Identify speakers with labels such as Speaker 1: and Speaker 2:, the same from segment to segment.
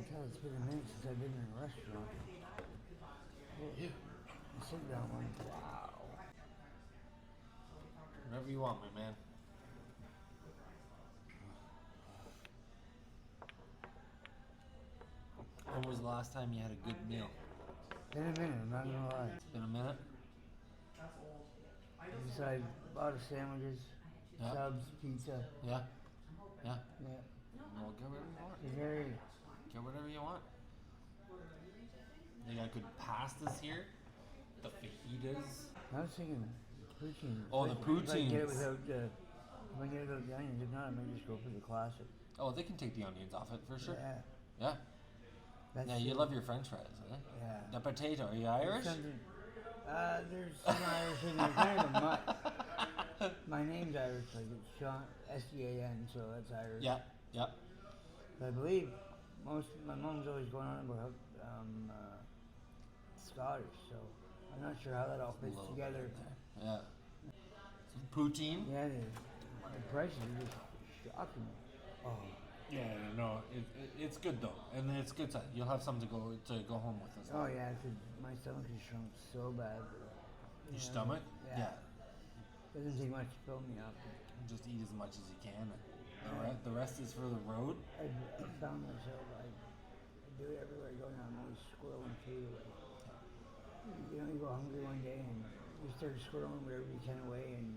Speaker 1: can tell it's been a minute since I've been in a restaurant.
Speaker 2: Yeah.
Speaker 1: A sit down one. Wow.
Speaker 2: Whatever you want, my man. When was the last time you had a good meal?
Speaker 1: Been a minute, I'm not gonna lie.
Speaker 2: It's been a minute.
Speaker 1: Besides a lot of sandwiches,
Speaker 2: Yeah.
Speaker 1: subs, pizza.
Speaker 2: Yeah. Yeah.
Speaker 1: Yeah.
Speaker 2: Well, get whatever you want.
Speaker 1: Is there
Speaker 2: Get whatever you want. They got good pastas here. The fajitas.
Speaker 1: I was thinking poutine.
Speaker 2: Oh, the
Speaker 1: If I can get it
Speaker 2: poutines.
Speaker 1: without if I can get it without the onions. If not, I might just go for the classic.
Speaker 2: Oh, they can take the onions off it for sure.
Speaker 1: Yeah.
Speaker 2: Yeah.
Speaker 1: That's
Speaker 2: Yeah, you
Speaker 1: it.
Speaker 2: love your French fries, eh?
Speaker 1: Yeah.
Speaker 2: The potato. Are you Irish?
Speaker 1: There's some Irish in there. Kind of my name's Irish, like it's Sean Sean, so that's Irish.
Speaker 2: Yeah. Yeah.
Speaker 1: But I believe my mom's always going on about Scottish, so I'm not sure how that all
Speaker 2: A
Speaker 1: fits
Speaker 2: little
Speaker 1: together.
Speaker 2: bit in there. Yeah. Some poutine.
Speaker 1: Yeah, the prices are just shocking. Oh,
Speaker 2: Yeah, no, it's good though, and it's good size. You'll have something to go home with us.
Speaker 1: oh yeah, 'cause my stomach is shrunk so bad.
Speaker 2: Your stomach?
Speaker 1: Yeah. Doesn't take much to fill me up.
Speaker 2: Just eat as much as you can. The rest is for the road.
Speaker 1: I found myself, I do it everywhere I go now. I'm always squirreling food away. You go hungry one day and you start squirreling whatever you can away, and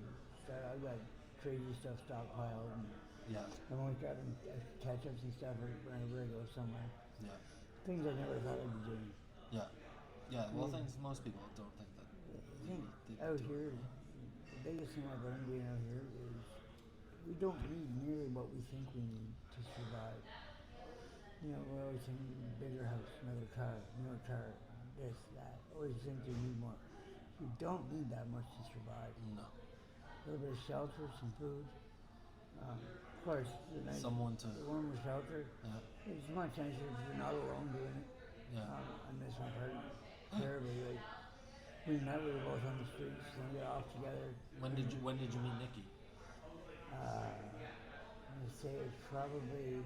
Speaker 1: I've got crazy stuff stockpiled. And
Speaker 2: Yeah,
Speaker 1: I'm always grabbing ketchups and stuff whenever I go somewhere.
Speaker 2: yeah,
Speaker 1: Things I never thought I'd be doing.
Speaker 2: yeah, yeah. Well, things most people don't think that.
Speaker 1: I think out here, the biggest thing I've learned being out here is we don't need nearly what we think we need to survive. We're always thinking bigger house, another car, newer car, this, that. Always think you need more. You don't need that much to survive.
Speaker 2: No,
Speaker 1: A little bit of shelter, some food. Of course,
Speaker 2: someone to.
Speaker 1: the warmer shelter.
Speaker 2: Yeah,
Speaker 1: It's much nicer if you're not alone doing it.
Speaker 2: yeah.
Speaker 1: I miss my partner terribly. Like, we met, we were both on the streets, and we got off together.
Speaker 2: When did you meet Nikki?
Speaker 1: I'm gonna say it's probably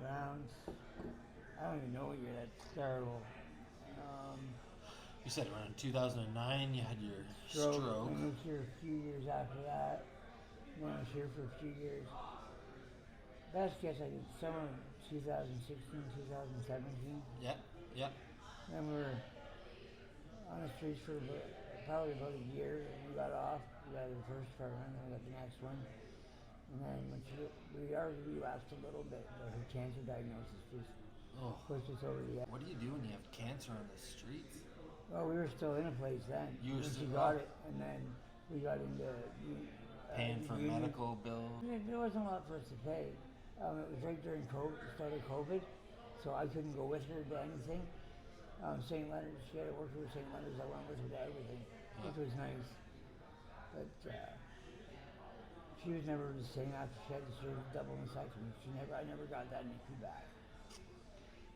Speaker 1: around. I don't even know what year. That's terrible.
Speaker 2: You said around 2009. You had your
Speaker 1: Stroke.
Speaker 2: stroke.
Speaker 1: I moved here a few years after that. Then I was here for a few years. Best guess I did summer 2016, 2017.
Speaker 2: Yeah, yeah,
Speaker 1: Then we were on the streets for probably about a year. We got off. We got the first apartment, then we got the next one. And then we already relapsed a little bit, but her cancer diagnosis just
Speaker 2: Oh,
Speaker 1: pushed us over the edge.
Speaker 2: what do you do when you have cancer on the streets?
Speaker 1: Well, we were still in a place then.
Speaker 2: You were
Speaker 1: when she
Speaker 2: still-
Speaker 1: got it, and then we got into
Speaker 2: Paying for a
Speaker 1: union.
Speaker 2: medical bill.
Speaker 1: There wasn't a lot for us to pay. It was right during COVID, the start of COVID, so I couldn't go with her to anything. St. Leonard's, she had to work with St. Leonard's. I went with her to everything, which was nice. But she was never the same after she had the surgery, double mastectomy. I never got that NICU back.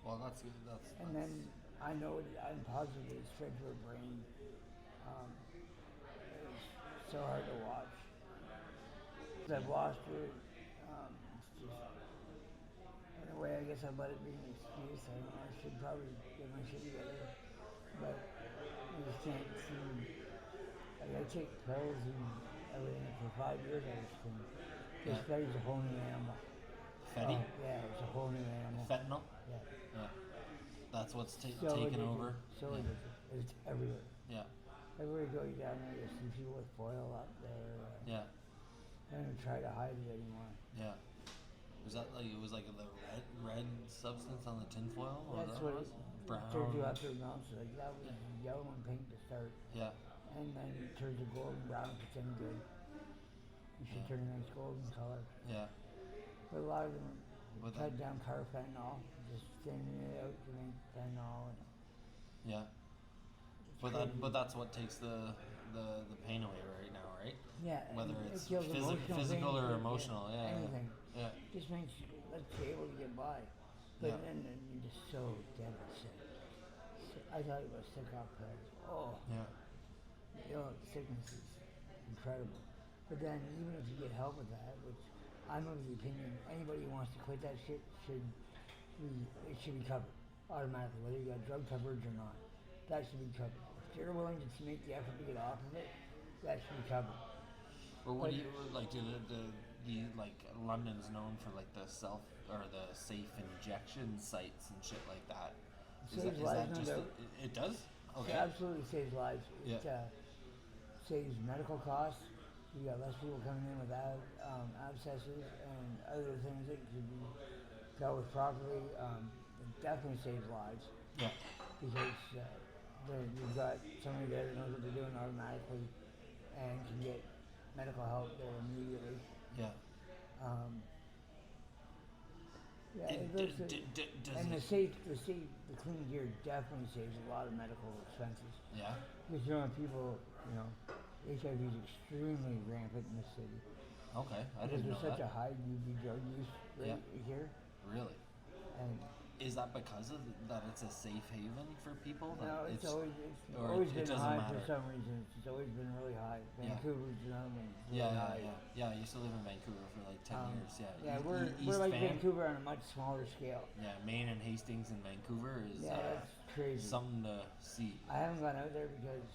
Speaker 2: Well, that's good.
Speaker 1: And then I know I'm positive it spread to her brain. It was so hard to watch. I've lost her. It's just, in a way, I guess I let it be an excuse. I should probably get my shit together, but I just can't seem. I take pills and everything for 5 years. I just think this
Speaker 2: Yeah.
Speaker 1: study's a whole new animal.
Speaker 2: Fetty?
Speaker 1: Oh, yeah, it's a whole new animal.
Speaker 2: Fentanyl?
Speaker 1: Yeah.
Speaker 2: Yeah. That's what's
Speaker 1: So
Speaker 2: taken
Speaker 1: addictive.
Speaker 2: over.
Speaker 1: So
Speaker 2: Yeah.
Speaker 1: addictive. It's everywhere.
Speaker 2: Yeah.
Speaker 1: Everywhere you go, you down there, you see people with foil up there.
Speaker 2: Yeah.
Speaker 1: I don't even try to hide it anymore.
Speaker 2: Yeah. Was that like it was like the red substance on the tinfoil? Or
Speaker 1: That's
Speaker 2: that
Speaker 1: what
Speaker 2: was?
Speaker 1: it
Speaker 2: Brown.
Speaker 1: turns you after a month. So like that was yellow and pink to start,
Speaker 2: Yeah.
Speaker 1: and then it turns to golden brown if it's any good. You should turn a nice golden color.
Speaker 2: Yeah.
Speaker 1: But a lot of them
Speaker 2: But
Speaker 1: cut
Speaker 2: then-
Speaker 1: down carfentanil, just thinning it out to make fentanyl. And
Speaker 2: Yeah. But that's what takes the pain away right now, right?
Speaker 1: yeah,
Speaker 2: Whether
Speaker 1: and
Speaker 2: it's
Speaker 1: it kills emotional
Speaker 2: physical
Speaker 1: things,
Speaker 2: or
Speaker 1: yeah,
Speaker 2: emotional. Yeah.
Speaker 1: anything.
Speaker 2: Yeah.
Speaker 1: Just makes let's be able to get by. But
Speaker 2: Yeah.
Speaker 1: then you're just so devastated. So I thought it was sick off pills. Oh,
Speaker 2: Yeah.
Speaker 1: sickness is incredible. But then even if you get help with that, which I'm of the opinion anybody who wants to quit that shit should it should be covered automatically, whether you got drug coverage or not. That should be covered. If they're willing to make the effort to get off of it, that should be covered.
Speaker 2: But what
Speaker 1: But
Speaker 2: do you like? Do the like London's known for like the self or the safe injection sites and shit like that.
Speaker 1: saves
Speaker 2: Is
Speaker 1: lives,
Speaker 2: that
Speaker 1: no
Speaker 2: just
Speaker 1: doubt.
Speaker 2: it does? Okay.
Speaker 1: It absolutely saves lives. It
Speaker 2: Yeah.
Speaker 1: saves medical costs. You got less people coming in with abscesses and other things that could be dealt with properly. It definitely saves lives
Speaker 2: Yeah.
Speaker 1: because you've got somebody there that knows what they're doing automatically and can get medical help there immediately.
Speaker 2: Yeah.
Speaker 1: Um, yeah,
Speaker 2: It,
Speaker 1: it does.
Speaker 2: does
Speaker 1: And
Speaker 2: it?
Speaker 1: the clean gear definitely saves a lot of medical expenses.
Speaker 2: Yeah.
Speaker 1: Because people, HIV is extremely rampant in the city.
Speaker 2: Okay. I
Speaker 1: Because
Speaker 2: didn't know
Speaker 1: there's such
Speaker 2: that.
Speaker 1: a high UV drug use rate here.
Speaker 2: Really?
Speaker 1: And
Speaker 2: Is that because of that? It's a safe haven for people. That
Speaker 1: no,
Speaker 2: or
Speaker 1: it's
Speaker 2: it
Speaker 1: always been
Speaker 2: doesn't
Speaker 1: high
Speaker 2: matter?
Speaker 1: for some reason. It's always been really high.
Speaker 2: Yeah.
Speaker 1: Vancouver's another one. Really
Speaker 2: Yeah,
Speaker 1: high.
Speaker 2: I used to live in Vancouver for like 10 years. Yeah.
Speaker 1: Yeah,
Speaker 2: East
Speaker 1: we're like
Speaker 2: Van.
Speaker 1: Vancouver on a much smaller scale.
Speaker 2: Yeah, Maine and Hastings and Vancouver is
Speaker 1: Yeah, that's crazy.
Speaker 2: something to see.
Speaker 1: I haven't gone out there because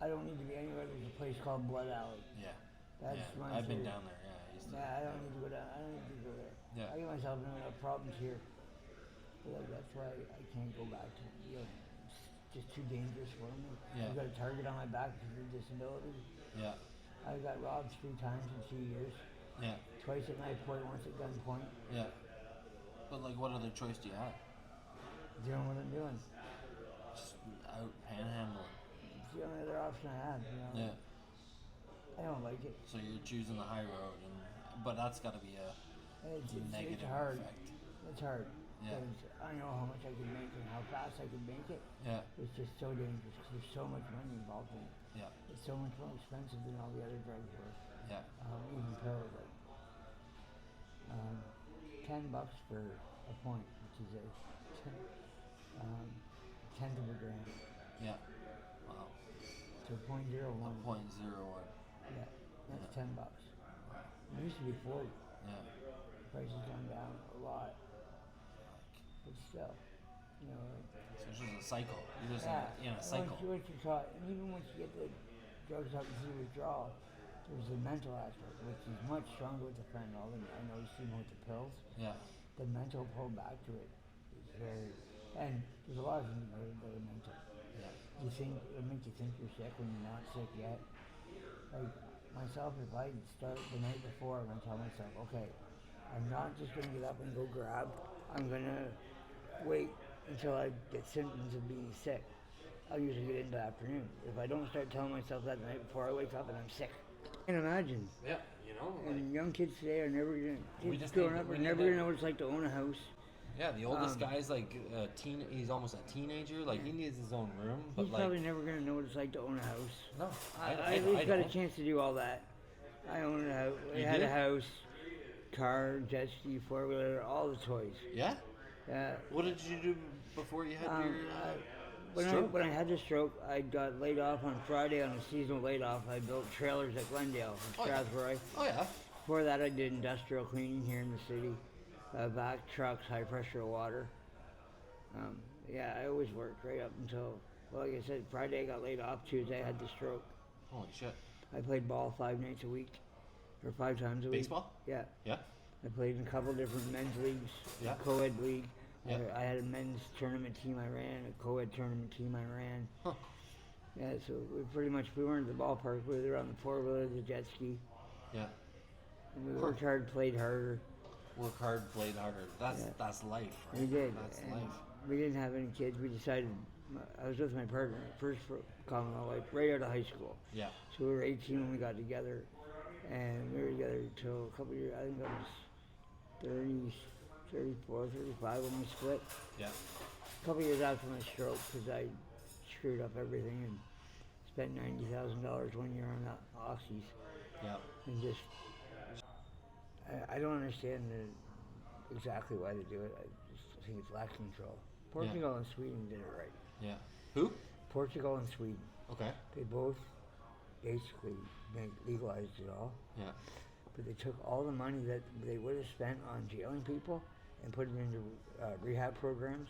Speaker 1: I don't need to be anywhere. There's a place called Blood Alley.
Speaker 2: Yeah.
Speaker 1: That's
Speaker 2: yeah.
Speaker 1: my
Speaker 2: I've been
Speaker 1: favorite.
Speaker 2: down there. Yeah, I used to.
Speaker 1: Yeah, I don't need to go down. I don't need to go there.
Speaker 2: Yeah.
Speaker 1: I get myself in enough problems here. But that's why I can't go back to it's just too dangerous for me.
Speaker 2: Yeah.
Speaker 1: I've got a target on my back because of disability.
Speaker 2: Yeah.
Speaker 1: I got robbed 3 times in 2 years.
Speaker 2: Yeah.
Speaker 1: Twice at knife point, once at gunpoint.
Speaker 2: Yeah. But like, what other choice do you have?
Speaker 1: Doing what I'm doing.
Speaker 2: Just out panhandling.
Speaker 1: It's the only other option I have.
Speaker 2: Yeah.
Speaker 1: I don't like it.
Speaker 2: So you're choosing the high road, but that's got to be a
Speaker 1: It's
Speaker 2: negative
Speaker 1: hard.
Speaker 2: effect.
Speaker 1: It's hard.
Speaker 2: Yeah.
Speaker 1: Because I know how much I can make and how fast I can make it.
Speaker 2: Yeah.
Speaker 1: It's just so dangerous because there's so much money involved in it.
Speaker 2: Yeah.
Speaker 1: It's so much more expensive than all the other drugs were.
Speaker 2: Yeah.
Speaker 1: Even pills, like $10 for a point, which is a tenth of a gram.
Speaker 2: Yeah. Wow.
Speaker 1: So 0.01.
Speaker 2: A 0.01.
Speaker 1: Yeah, that's $10. It used to be 40.
Speaker 2: Yeah.
Speaker 1: Price has gone down a lot, but still, like,
Speaker 2: So it's just a cycle. You're just in a
Speaker 1: Once
Speaker 2: cycle.
Speaker 1: once you're caught, and even once you get the drugs out and see withdrawal, there's the mental aspect, which is much stronger with the fentanyl than I know you see more with the pills.
Speaker 2: Yeah.
Speaker 1: The mental pull back to it is very, and there's a lot of things that are mental.
Speaker 2: Yeah.
Speaker 1: It makes you think you're sick when you're not sick yet. Like myself, if I start the night before, I'm gonna tell myself, okay, I'm not just gonna get up and go grab. I'm gonna wait until I get symptoms of being sick. I'll usually get into the afternoon. If I don't start telling myself that the night before I wake up and I'm sick, I can imagine.
Speaker 2: Yeah.
Speaker 1: And young kids today are never gonna.
Speaker 2: We
Speaker 1: Kids
Speaker 2: just
Speaker 1: growing
Speaker 2: need-
Speaker 1: up
Speaker 2: we
Speaker 1: are
Speaker 2: need
Speaker 1: never
Speaker 2: that-
Speaker 1: gonna know what it's like to own a house.
Speaker 2: Yeah, the oldest
Speaker 1: Um,
Speaker 2: guy's like he's almost a teenager. Like he needs his own room, but
Speaker 1: He's
Speaker 2: like
Speaker 1: probably never gonna know what it's like to own a house.
Speaker 2: no,
Speaker 1: I at least got a
Speaker 2: don't.
Speaker 1: chance to do all that. I owned a house. I
Speaker 2: You
Speaker 1: had
Speaker 2: did?
Speaker 1: a house, car, jet ski, 4-wheeler, all the toys.
Speaker 2: Yeah.
Speaker 1: Yeah.
Speaker 2: What did you do before you had your stroke?
Speaker 1: When I had the stroke, I got laid off on Friday on a seasonal laid off. I built trailers at Glendale in
Speaker 2: Oh, yeah.
Speaker 1: Strathroy.
Speaker 2: Oh yeah.
Speaker 1: Before that, I did industrial cleaning here in the city, vac trucks, high pressure water. I always worked right up until, well, like I said, Friday I got laid off. Tuesday I had the stroke.
Speaker 2: Holy shit.
Speaker 1: I played ball 5 nights a week, or 5 times a week.
Speaker 2: Baseball?
Speaker 1: Yeah.
Speaker 2: Yeah.
Speaker 1: I played in a couple different men's leagues,
Speaker 2: Yeah.
Speaker 1: a co-ed league.
Speaker 2: Yeah.
Speaker 1: I had a men's tournament team I ran, a co-ed tournament team I ran.
Speaker 2: Huh.
Speaker 1: Yeah, so we weren't at the ballpark. We were on the 4-wheeler, the jet ski.
Speaker 2: Yeah.
Speaker 1: And we worked hard, played harder.
Speaker 2: Work hard, played harder. That's life, right?
Speaker 1: We did.
Speaker 2: That's
Speaker 1: and
Speaker 2: life.
Speaker 1: We didn't have any kids. We decided, I was with my partner, first for common law life, right out of high school.
Speaker 2: Yeah.
Speaker 1: So we were 18 when we got together. And we were together until a couple of years, I think I was 30, 34, 35 when we split.
Speaker 2: Yeah.
Speaker 1: A couple of years after my stroke, because I screwed up everything and spent $90,000 one year on oxys.
Speaker 2: Yeah.
Speaker 1: And just, I don't understand exactly why they do it. I just think it's lack control. Portugal and Sweden did it right.
Speaker 2: Yeah. Who?
Speaker 1: Portugal and Sweden,
Speaker 2: Okay.
Speaker 1: they both basically legalized it all,
Speaker 2: Yeah.
Speaker 1: but they took all the money that they would have spent on jailing people and put them into rehab programs,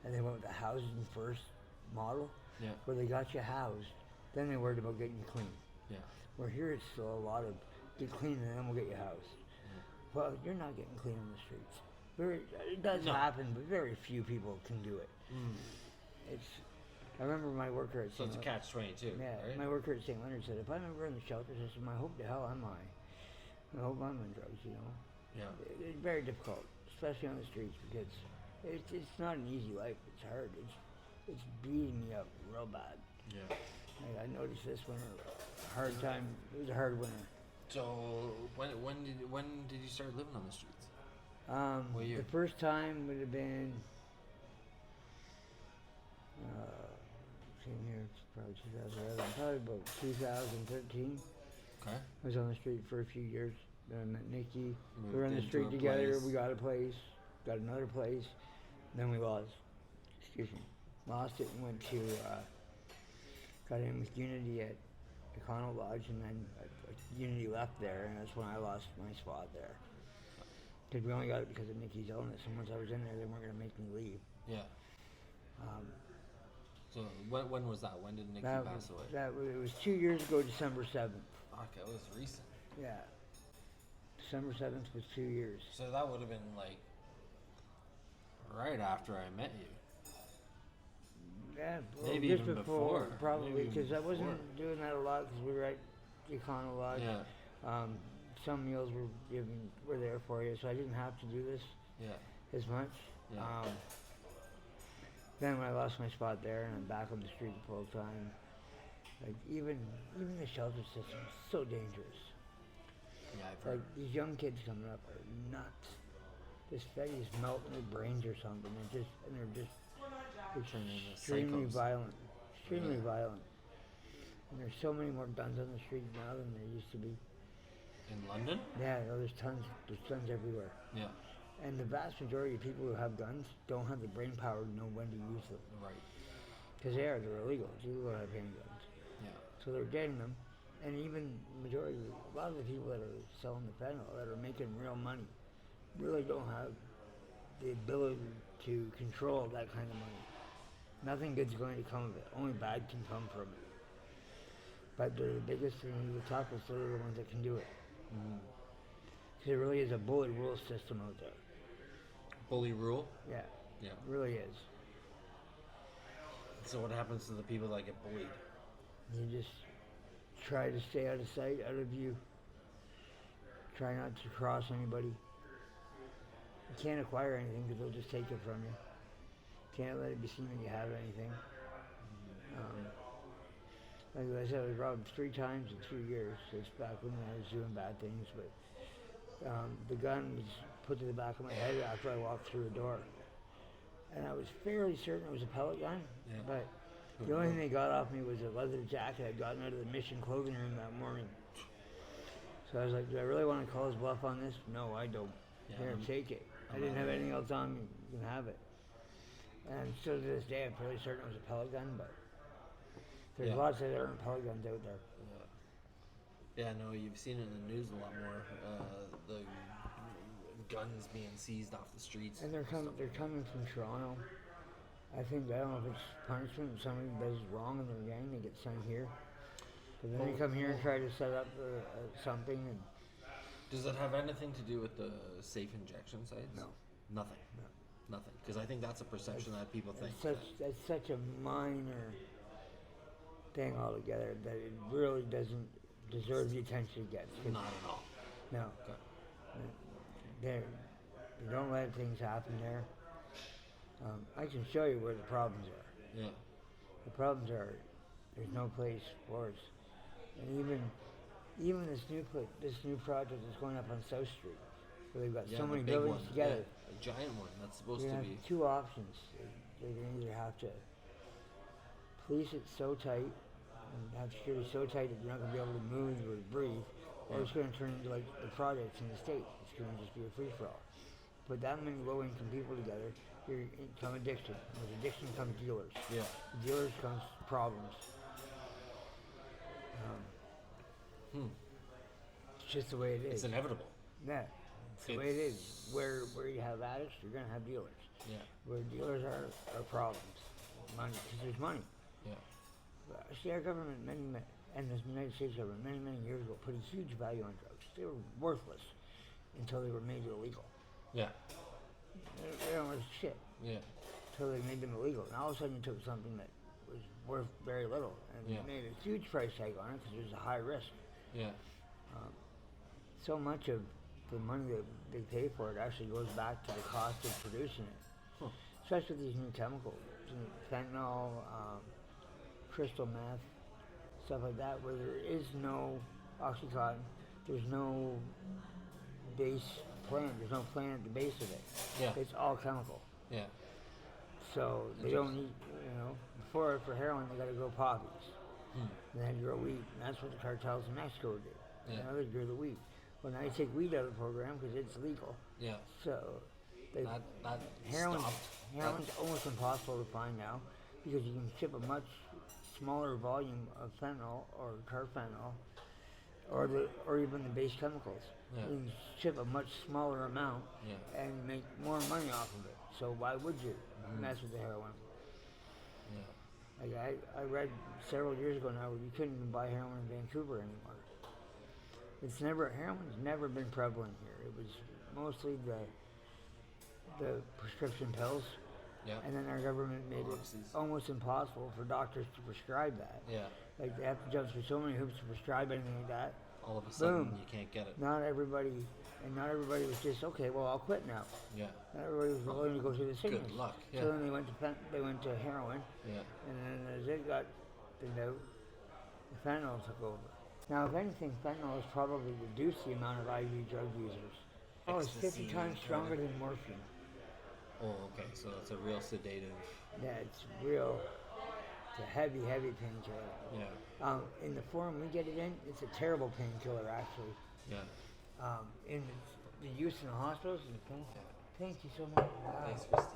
Speaker 1: and they went with the housing first model,
Speaker 2: Yeah.
Speaker 1: where they got you housed, then they worried about getting you clean.
Speaker 2: Yeah.
Speaker 1: Where here it's still a lot of get clean and then we'll get you housed. Well, you're not getting clean on the streets. It does
Speaker 2: No.
Speaker 1: happen, but very few people can do it. It's. I remember my worker at
Speaker 2: So
Speaker 1: St.
Speaker 2: it's a catch-22,
Speaker 1: Yeah,
Speaker 2: right?
Speaker 1: my worker at St. Leonard said, if I'm ever in the shelters, I said, I hope to hell I'm high. I hope I'm on drugs, you know.
Speaker 2: Yeah.
Speaker 1: It's very difficult, especially on the streets, because it's not an easy life. It's hard. It's beating me up real bad.
Speaker 2: Yeah.
Speaker 1: Like, I noticed this winter, a hard time. It was a hard winter.
Speaker 2: So when did you start living on the streets? What year?
Speaker 1: The first time would have been. Same here, it's probably 2011, probably about 2013.
Speaker 2: Okay.
Speaker 1: I was on the street for a few years. Then I met Nikki.
Speaker 2: Moved
Speaker 1: We were on the
Speaker 2: into
Speaker 1: street
Speaker 2: a
Speaker 1: together.
Speaker 2: place.
Speaker 1: We got a place, got another place. Then we lost. Excuse me. Lost it and went to. Got in with Unity at Econo Lodge, and then Unity left there, and that's when I lost my spot there. Because we only got it because of Nikki's illness, and once I was in there, they weren't going to make me leave.
Speaker 2: Yeah. So when was that? When did Nikki pass away?
Speaker 1: It was 2 years ago, December 7th.
Speaker 2: Okay, it was recent.
Speaker 1: Yeah. December 7th was 2 years.
Speaker 2: So that would have been like right after I met you.
Speaker 1: Yeah, well,
Speaker 2: Maybe
Speaker 1: just
Speaker 2: even
Speaker 1: before,
Speaker 2: before.
Speaker 1: probably,
Speaker 2: Maybe even
Speaker 1: because I wasn't
Speaker 2: before.
Speaker 1: doing that a lot because we were at Econo Lodge.
Speaker 2: Yeah.
Speaker 1: Some meals were there for you, so I didn't have to do this
Speaker 2: Yeah.
Speaker 1: as much.
Speaker 2: Yeah.
Speaker 1: Then when I lost my spot there and I'm back on the street full time, like even the shelter system is so dangerous.
Speaker 2: Yeah, I've
Speaker 1: Like
Speaker 2: heard.
Speaker 1: these young kids coming up are nuts. This Fetty's melting their brains or something, and they're just
Speaker 2: Turning into
Speaker 1: extremely
Speaker 2: psychos.
Speaker 1: violent, extremely
Speaker 2: Yeah.
Speaker 1: violent. And there's so many more guns on the street now than there used to be.
Speaker 2: In London?
Speaker 1: Yeah, there's tons everywhere.
Speaker 2: Yeah.
Speaker 1: And the vast majority of people who have guns don't have the brain power to know when to use them.
Speaker 2: Right.
Speaker 1: Because they're illegal. It's illegal to have handguns.
Speaker 2: Yeah.
Speaker 1: So they're getting them. And even majority, a lot of the people that are selling the fentanyl, that are making real money, really don't have the ability to control that kind of money. Nothing good's going to come of it. Only bad can come from it. But they're the biggest and the toughest. They're the ones that can do it. Because it really is a bullet rule system out there.
Speaker 2: Bully rule?
Speaker 1: Yeah,
Speaker 2: Yeah.
Speaker 1: it really is.
Speaker 2: So what happens to the people that get bullied?
Speaker 1: You just try to stay out of sight, out of view. Try not to cross anybody. You can't acquire anything because they'll just take it from you. Can't let it be seen when you have anything. Like I said, I was robbed 3 times in 2 years. It's back when I was doing bad things, but the gun was put to the back of my head after I walked through a door. And I was fairly certain it was a pellet gun,
Speaker 2: Yeah.
Speaker 1: but the only thing they got off me was a leather jacket I'd gotten out of the Mission clothing room that morning. So I was like, do I really want to call his bluff on this? No, I don't.
Speaker 2: Yeah,
Speaker 1: Here, take it. I didn't have anything else on me. You can have it. And still to this day, I'm fairly certain it was a pellet gun, but there's
Speaker 2: Yeah.
Speaker 1: lots of different pellet guns out there.
Speaker 2: Yeah, no, you've seen it in the news a lot more. The guns being seized off the streets.
Speaker 1: And they're coming from Toronto. I don't know if it's punishment. If somebody does wrong in their gang, they get sent here. But then they come here and try to set up something. And
Speaker 2: Does it have anything to do with the safe injection sites?
Speaker 1: No.
Speaker 2: Nothing.
Speaker 1: No.
Speaker 2: Nothing. Because I think that's a perception that people think.
Speaker 1: that's such a minor thing altogether that it really doesn't deserve the attention it gets. 'Cause
Speaker 2: Not at all.
Speaker 1: No.
Speaker 2: Okay.
Speaker 1: They don't let things happen there. I can show you where the problems are.
Speaker 2: Yeah.
Speaker 1: The problems are there's no place for us, and even this new project that's going up on South Street, where they've got
Speaker 2: Yeah,
Speaker 1: so
Speaker 2: the
Speaker 1: many
Speaker 2: big
Speaker 1: buildings
Speaker 2: one.
Speaker 1: together.
Speaker 2: Yeah, a giant one. That's supposed
Speaker 1: You're
Speaker 2: to
Speaker 1: gonna
Speaker 2: be.
Speaker 1: have 2 options. They're gonna either have to police it so tight and have security so tight that you're not gonna be able to move or breathe, or it's gonna turn into like the projects in the States. It's gonna just be a free for all. Put that many low-income people together, here come addiction. With addiction comes dealers.
Speaker 2: Yeah.
Speaker 1: Dealers comes problems. It's just the way it is.
Speaker 2: It's inevitable.
Speaker 1: Yeah. It's the way it is. Where you have addicts, you're gonna have dealers.
Speaker 2: Yeah.
Speaker 1: Where dealers are problems. Money, because there's money.
Speaker 2: Yeah.
Speaker 1: See, our government, and the United States government, many years ago, put a huge value on drugs. They were worthless until they were made illegal.
Speaker 2: Yeah.
Speaker 1: They weren't shit
Speaker 2: Yeah.
Speaker 1: until they made them illegal. And all of a sudden, you took something that was worth very little and made a huge price tag on it because it was a high risk.
Speaker 2: Yeah.
Speaker 1: So much of the money that they pay for it actually goes back to the cost of producing it.
Speaker 2: Huh.
Speaker 1: Especially with these new chemicals, fentanyl, crystal meth, stuff like that, where there is no oxycontin, there's no base plant, there's no plant at the base of it.
Speaker 2: Yeah.
Speaker 1: It's all chemical.
Speaker 2: Yeah.
Speaker 1: So they don't need, for heroin they gotta grow poppies. And then grow weed, and that's what the cartels in Mexico do.
Speaker 2: Yeah.
Speaker 1: They grow the weed. Well, now you take weed out of the program because it's legal.
Speaker 2: Yeah.
Speaker 1: So they
Speaker 2: That
Speaker 1: heroin's
Speaker 2: stopped.
Speaker 1: almost impossible to find now because you can ship a much smaller volume of fentanyl or carfentanil or even the base chemicals.
Speaker 2: Yeah.
Speaker 1: You can ship a much smaller amount
Speaker 2: Yeah.
Speaker 1: and make more money off of it. So why would you mess with the heroin?
Speaker 2: Yeah.
Speaker 1: Like I read several years ago now where you couldn't even buy heroin in Vancouver anymore. Heroin's never been prevalent here. It was mostly the prescription pills.
Speaker 2: Yeah.
Speaker 1: And then our government made it
Speaker 2: Oxys.
Speaker 1: almost impossible for doctors to prescribe that.
Speaker 2: Yeah.
Speaker 1: Like they have to jump through so many hoops to prescribe anything like that.
Speaker 2: All of a sudden,
Speaker 1: Boom.
Speaker 2: you can't get it.
Speaker 1: Not everybody was just okay. Well, I'll quit now.
Speaker 2: Yeah.
Speaker 1: Not everybody was willing to go through the sickness.
Speaker 2: Good luck. Yeah.
Speaker 1: So then they went to heroin,
Speaker 2: Yeah.
Speaker 1: and then as it got thinned out, the fentanyl took over. Now, if anything, fentanyl has probably reduced the amount of IV drug users. Oh, it's 50
Speaker 2: Ecstasy,
Speaker 1: times stronger than morphine.
Speaker 2: Oh, okay. So it's a real sedative.
Speaker 1: Yeah, it's a heavy painkiller.
Speaker 2: Yeah.
Speaker 1: In the form we get it in, it's a terrible painkiller, actually.
Speaker 2: Yeah.
Speaker 1: In the use in the hospitals, thank you so much. Wow.
Speaker 2: Thanks, Christine.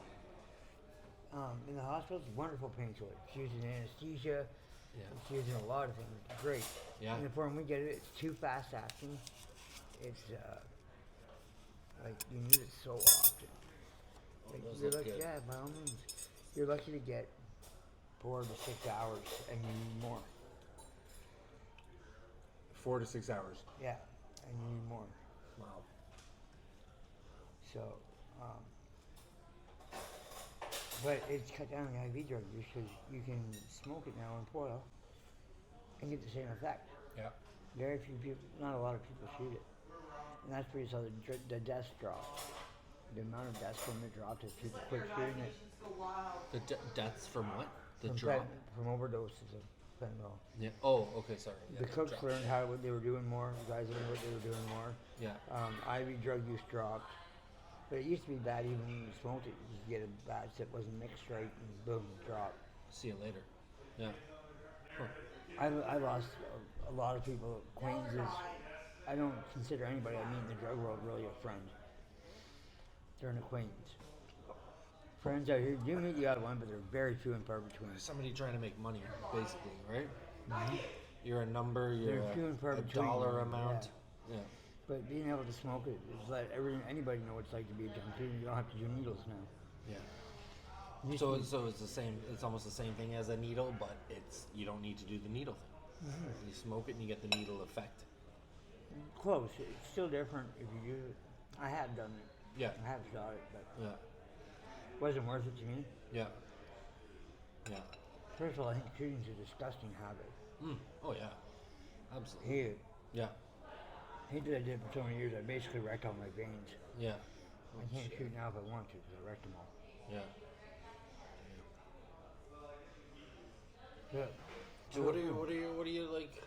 Speaker 1: In the hospitals, wonderful painkiller. It's used in anesthesia.
Speaker 2: Yeah.
Speaker 1: It's used in a lot of things. It's great.
Speaker 2: Yeah.
Speaker 1: In the form we get it, it's too fast acting. It's like you need it so often. Like,
Speaker 2: those
Speaker 1: you're
Speaker 2: look
Speaker 1: lucky,
Speaker 2: good.
Speaker 1: yeah, by all means. You're lucky to get 4 to 6 hours, and you need more.
Speaker 3: 4 to 6 hours.
Speaker 1: Yeah, and you need more.
Speaker 2: Wow.
Speaker 1: So, but it's cut down the IV drug use because you can smoke it now in foil and get the same effect.
Speaker 3: Yeah.
Speaker 1: Very few people, not a lot of people shoot it. And that's where you saw the deaths drop. The amount of deaths from it dropped as people quit shooting it.
Speaker 2: The deaths from what? The
Speaker 1: From
Speaker 2: drop.
Speaker 1: from overdoses of fentanyl.
Speaker 2: Yeah. Oh, okay. Sorry. Yeah,
Speaker 1: The cooks
Speaker 2: drop.
Speaker 1: learned what they were doing more. The guys learned what they were doing more.
Speaker 2: Yeah.
Speaker 1: IV drug use dropped. But it used to be bad even when you smoked it. You could get a batch that wasn't mixed right and boom, drop.
Speaker 2: See you later. Yeah. Huh.
Speaker 1: I lost a lot of people, acquaintances. I don't consider anybody I meet in the drug world really a friend. They're an acquaintance. Friends out here, you meet the odd one, but they're very few and far between.
Speaker 2: Somebody trying to make money, basically, right?
Speaker 1: Mm-hmm.
Speaker 2: You're a number. You're
Speaker 1: They're few and far
Speaker 2: a
Speaker 1: between.
Speaker 2: dollar amount. Yeah.
Speaker 1: But being able to smoke it is let anybody know what it's like to be a junkie. You don't have to do needles now.
Speaker 2: Yeah.
Speaker 1: Used
Speaker 2: So
Speaker 1: to be-
Speaker 2: it's the same. It's almost the same thing as a needle, but you don't need to do the needle thing.
Speaker 1: Mm-hmm.
Speaker 2: You smoke it and you get the needle effect.
Speaker 1: close. It's still different if you use it. I have done it.
Speaker 2: Yeah.
Speaker 1: I have shot it, but
Speaker 2: Yeah.
Speaker 1: it wasn't worth it to me.
Speaker 2: Yeah. Yeah.
Speaker 1: First of all, I think shooting's a disgusting habit.
Speaker 2: Oh yeah. Absolutely.
Speaker 1: Hate it.
Speaker 2: Yeah.
Speaker 1: Hate that I did it for so many years. I basically wrecked all my veins.
Speaker 2: Yeah.
Speaker 1: I can't shoot now if I want to because I wrecked them all.
Speaker 2: Yeah.
Speaker 1: Yeah.
Speaker 2: So what do you like?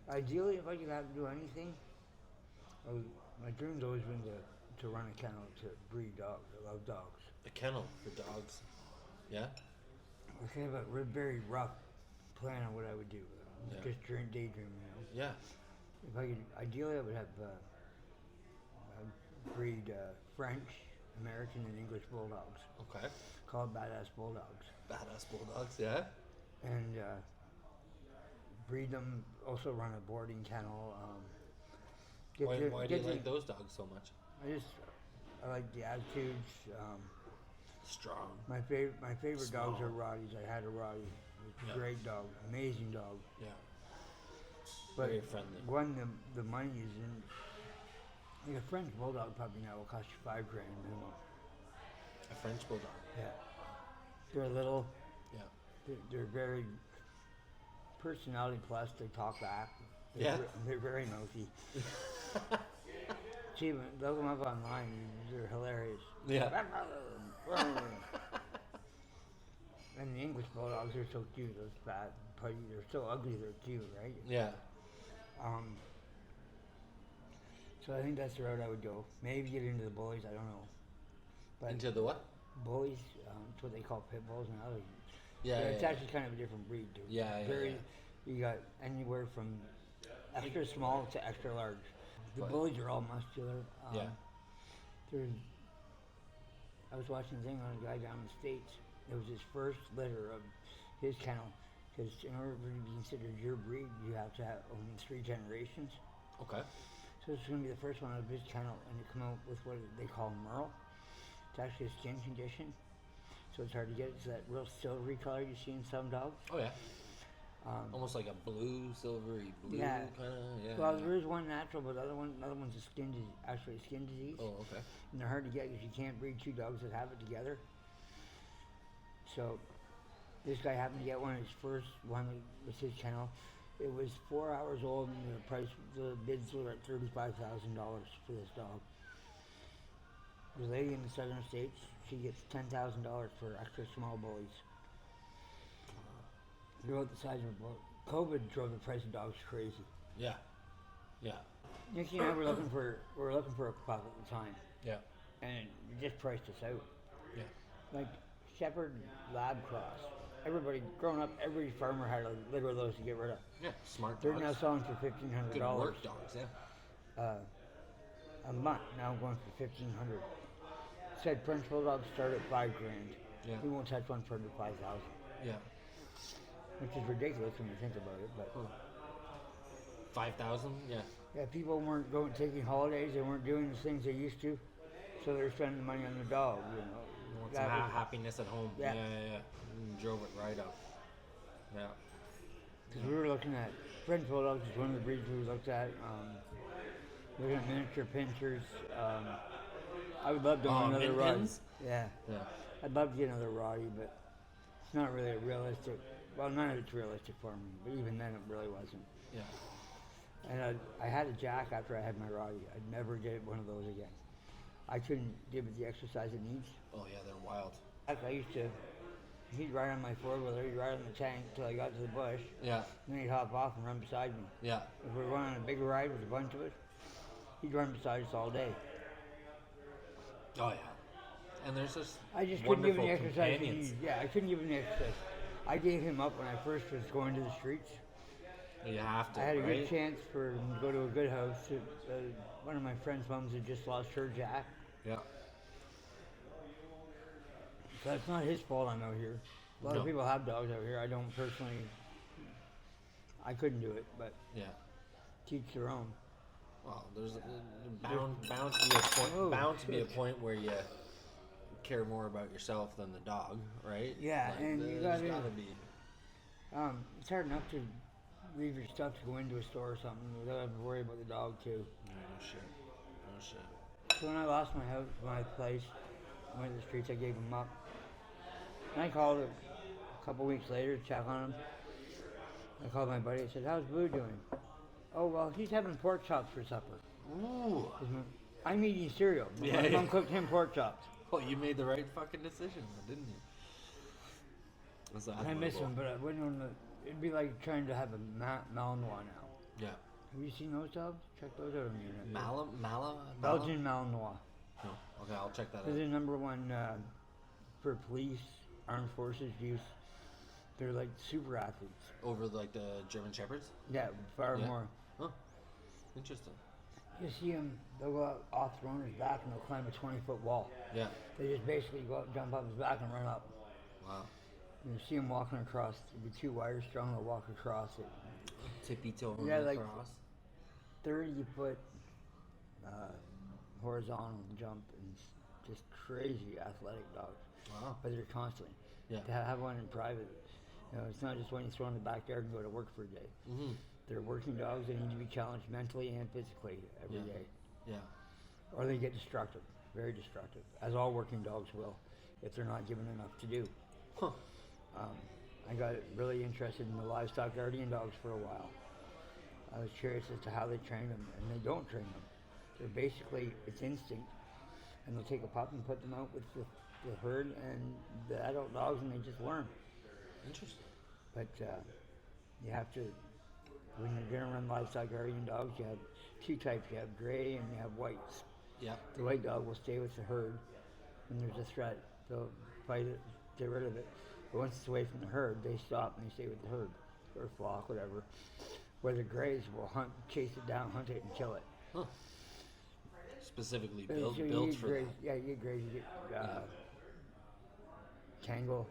Speaker 1: Ideally, if I could have to do anything, my dream's always been to run a kennel to breed dogs. I love dogs.
Speaker 2: A kennel for dogs. Yeah.
Speaker 1: I kind of a very rough plan on what I would do.
Speaker 2: Yeah.
Speaker 1: Just daydreaming, you know.
Speaker 2: Yeah.
Speaker 1: If I could, ideally, I would have breed French, American, and English bulldogs.
Speaker 2: Okay.
Speaker 1: Called badass bulldogs.
Speaker 2: Badass bulldogs. Yeah.
Speaker 1: And breed them. Also run a boarding kennel.
Speaker 2: Why do you like those dogs so much?
Speaker 1: I like the attitudes.
Speaker 2: Strong.
Speaker 1: My favorite dogs are
Speaker 2: Small.
Speaker 1: Rotties. I had a Rottie. It's a
Speaker 2: Yeah.
Speaker 1: great dog, amazing dog.
Speaker 2: Yeah.
Speaker 1: But
Speaker 2: Very friendly.
Speaker 1: one the money is in. Like a French bulldog puppy now will cost you $5,000 minimum.
Speaker 2: A French bulldog.
Speaker 1: Yeah, they're little.
Speaker 2: Yeah.
Speaker 1: They're very personality plus. They talk back.
Speaker 2: Yeah.
Speaker 1: They're very mouthy. See, look them up online. They're hilarious.
Speaker 2: Yeah.
Speaker 1: And the English bulldogs are so cute. Those fat, putty. They're so ugly. They're cute, right?
Speaker 2: Yeah.
Speaker 1: So I think that's the route I would go. Maybe get into the bullies. I don't know. But
Speaker 2: Into the what?
Speaker 1: bullies, it's what they call pit bulls now.
Speaker 2: Yeah.
Speaker 1: But it's
Speaker 2: yeah,
Speaker 1: actually kind of a different breed, dude.
Speaker 2: Yeah, yeah.
Speaker 1: You got anywhere from extra small to extra large. The
Speaker 2: Right.
Speaker 1: bullies are all muscular.
Speaker 2: Yeah.
Speaker 1: There's, I was watching a thing on a guy down in the States. It was his first litter of his kennel. Because in order for it to be considered your breed, you have to have own 3 generations.
Speaker 2: Okay.
Speaker 1: So this is going to be the first one of his kennel, and it come out with what they call merle. It's actually a skin condition, so it's hard to get. It's that real silvery color you see in some dogs.
Speaker 2: Oh yeah. Almost like a blue, silvery blue
Speaker 1: Yeah.
Speaker 2: kind of. Yeah.
Speaker 1: Well, there is one natural, but the other one's a skin disease, actually a skin disease.
Speaker 2: Oh, okay.
Speaker 1: And they're hard to get because you can't breed 2 dogs that have it together. So this guy happened to get one. His first one was his kennel. It was 4 hours old, and the bids were at $35,000 for this dog. The lady in the southern states, she gets $10,000 for extra small bullies. They're about the size of a boat. COVID drove the price of dogs crazy.
Speaker 2: Yeah. Yeah.
Speaker 1: Nikki and I were looking for a pup at the time,
Speaker 2: Yeah.
Speaker 1: and it just priced us out.
Speaker 2: Yeah.
Speaker 1: Like Shepherd Lab Cross. Everybody, growing up, every farmer had a litter of those to get rid of.
Speaker 2: Yeah. Smart
Speaker 1: They're
Speaker 2: dogs.
Speaker 1: now selling for $1,500.
Speaker 2: Good work dogs. Yeah.
Speaker 1: A month, now going for $1,500. Said French Bulldogs start at $5,000.
Speaker 2: Yeah.
Speaker 1: He won't touch one for under $5,000,
Speaker 2: Yeah.
Speaker 1: which is ridiculous when you think about it. But
Speaker 2: 5,000. Yeah.
Speaker 1: yeah, people weren't taking holidays. They weren't doing the things they used to, so they're spending money on the dog. You know,
Speaker 2: You want
Speaker 1: That
Speaker 2: some
Speaker 1: was-
Speaker 2: happiness at home.
Speaker 1: Yeah.
Speaker 2: Yeah. Drove it right up. Yeah.
Speaker 1: because we were looking at French Bulldogs is one of the breeds we looked at. Looking at miniature pinchers. I would love to own another
Speaker 2: Min
Speaker 1: Rottie.
Speaker 2: pins?
Speaker 1: Yeah.
Speaker 2: Yeah.
Speaker 1: I'd love to get another Rottie, but it's not really a realistic. Well, none of it's realistic for me, but even then, it really wasn't.
Speaker 2: Yeah.
Speaker 1: And I had a Jack after I had my Rottie. I'd never get one of those again. I couldn't give it the exercise it needs.
Speaker 2: Oh yeah, they're wild.
Speaker 1: I used to. He'd ride on my 4-wheeler. He'd ride on the tank till I got to the bush,
Speaker 2: Yeah.
Speaker 1: and then he'd hop off and run beside me.
Speaker 2: Yeah.
Speaker 1: If we were going on a big ride with a bunch of us, he'd run beside us all day.
Speaker 2: Oh yeah. And there's just
Speaker 1: I just couldn't give him
Speaker 2: wonderful
Speaker 1: the exercise he
Speaker 2: companions.
Speaker 1: needed. Yeah, I couldn't give him the exercise. I gave him up when I first was going to the streets.
Speaker 2: You have to,
Speaker 1: I had a
Speaker 2: right?
Speaker 1: good chance for him to go to a good house. One of my friend's moms had just lost her Jack.
Speaker 2: Yeah.
Speaker 1: So it's not his fault I'm out here. A lot
Speaker 2: No.
Speaker 1: of people have dogs out here. I don't personally. I couldn't do it, but
Speaker 2: Yeah.
Speaker 1: teach their own.
Speaker 2: Well, there's bound to be a point.
Speaker 1: Oh,
Speaker 2: bound to be a
Speaker 1: shit.
Speaker 2: point where you care more about yourself than the dog, right?
Speaker 1: Yeah, and you
Speaker 2: there's
Speaker 1: gotta-
Speaker 2: be.
Speaker 1: It's hard enough to leave your stuff to go into a store or something without having to worry about the dog too.
Speaker 2: No shit. No shit.
Speaker 1: So when I lost my house, my place, I went to the streets. I gave him up. And I called a couple weeks later to check on him. I called my buddy. I said, "How's Boo doing?" "Oh well, he's having pork chops for supper."
Speaker 2: Ooh.
Speaker 1: I'm eating cereal. But
Speaker 2: Yeah,
Speaker 1: my mom
Speaker 2: yeah.
Speaker 1: cooked him pork chops.
Speaker 2: Well, you made the right fucking decision, didn't you? That's
Speaker 1: I miss him, but I wouldn't want to. It'd be like trying to have a Malinois now.
Speaker 2: Yeah.
Speaker 1: Have you seen those dogs? Check those out on the internet. Belgian Malinois.
Speaker 2: No. Okay, I'll check that
Speaker 1: They're
Speaker 2: out.
Speaker 1: the number one for police, armed forces use. They're like super athletes.
Speaker 2: Over like the German Shepherds?
Speaker 1: Yeah, far
Speaker 2: Yeah.
Speaker 1: more.
Speaker 2: Huh. Interesting.
Speaker 1: You see them, they'll go out off their owner's back and they'll climb a 20-foot wall.
Speaker 2: Yeah.
Speaker 1: They just basically go out, jump up his back and run up.
Speaker 2: Wow.
Speaker 1: And you see them walking across. It'd be 2 wires strung, they'll walk across it.
Speaker 2: Tippy toe
Speaker 1: Yeah, like-
Speaker 2: across.
Speaker 1: 30-foot horizontal jump, and just crazy athletic dogs.
Speaker 2: Wow.
Speaker 1: But they're constantly.
Speaker 2: Yeah.
Speaker 1: To have one in private, it's not just when you throw in the backyard and go to work for a day.
Speaker 2: Mm-hmm.
Speaker 1: They're working dogs. They need to be challenged mentally and physically every day,
Speaker 2: Yeah.
Speaker 1: or they get destructive, very destructive, as all working dogs will, if they're not given enough to do.
Speaker 2: Huh.
Speaker 1: I got really interested in the livestock guardian dogs for a while. I was curious as to how they train them, and they don't train them. They're basically, it's instinct, and they'll take a pup and put them out with the herd and the adult dogs, and they just learn.
Speaker 2: Interesting.
Speaker 1: But you have to, when you're going to run livestock guardian dogs, you have two types. You have gray and you have whites.
Speaker 2: Yeah.
Speaker 1: The white dog will stay with the herd when there's a threat. They'll fight it, get rid of it. But once it's away from the herd, they stop and they stay with the herd, or flock, whatever. Where the grays will hunt, chase it down, hunt it, and kill it.
Speaker 2: Huh. Specifically
Speaker 1: So
Speaker 2: built
Speaker 1: you
Speaker 2: for
Speaker 1: grays,
Speaker 2: that.
Speaker 1: yeah, you get grays, you get Tangle.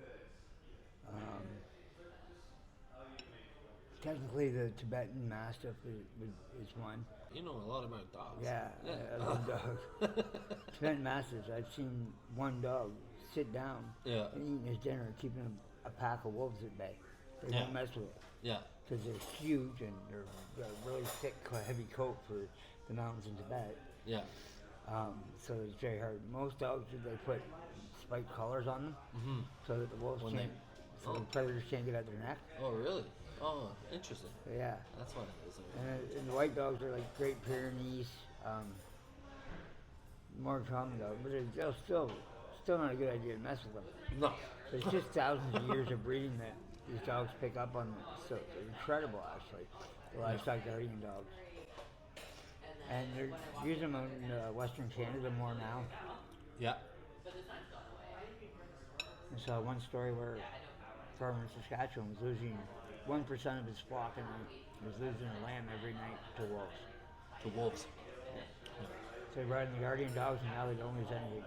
Speaker 1: Technically, the Tibetan Mastiff is one.
Speaker 2: You know a lot about dogs.
Speaker 1: Yeah, I love dogs. Tibetan Mastiffs, I've seen one dog sit down
Speaker 2: Yeah.
Speaker 1: and eating his dinner, keeping a pack of wolves at bay. They
Speaker 2: Yeah.
Speaker 1: won't mess with it
Speaker 2: Yeah.
Speaker 1: because they're huge and they're got a really thick, heavy coat for the mountains in Tibet.
Speaker 2: Yeah.
Speaker 1: So it's very hard. Most dogs, they put spiked collars on them
Speaker 2: Mm-hmm.
Speaker 1: so that the wolves
Speaker 2: When
Speaker 1: can't, so the predators can't get at their neck.
Speaker 2: Oh, really? Oh, interesting.
Speaker 1: So, yeah.
Speaker 2: That's what it is.
Speaker 1: And the white dogs are like Great Pyrenees, more common dogs, but they're still not a good idea to mess with them.
Speaker 2: No.
Speaker 1: It's just thousands of years of breeding that these dogs pick up on. So they're incredible, actually. The livestock guardian dogs. And they're using them in Western Canada more now.
Speaker 2: Yeah.
Speaker 1: I saw one story where a farmer in Saskatchewan was losing 1% of his flock and was losing a lamb every night to wolves.
Speaker 2: To wolves.
Speaker 1: So they brought in the guardian dogs and now they don't lose anything.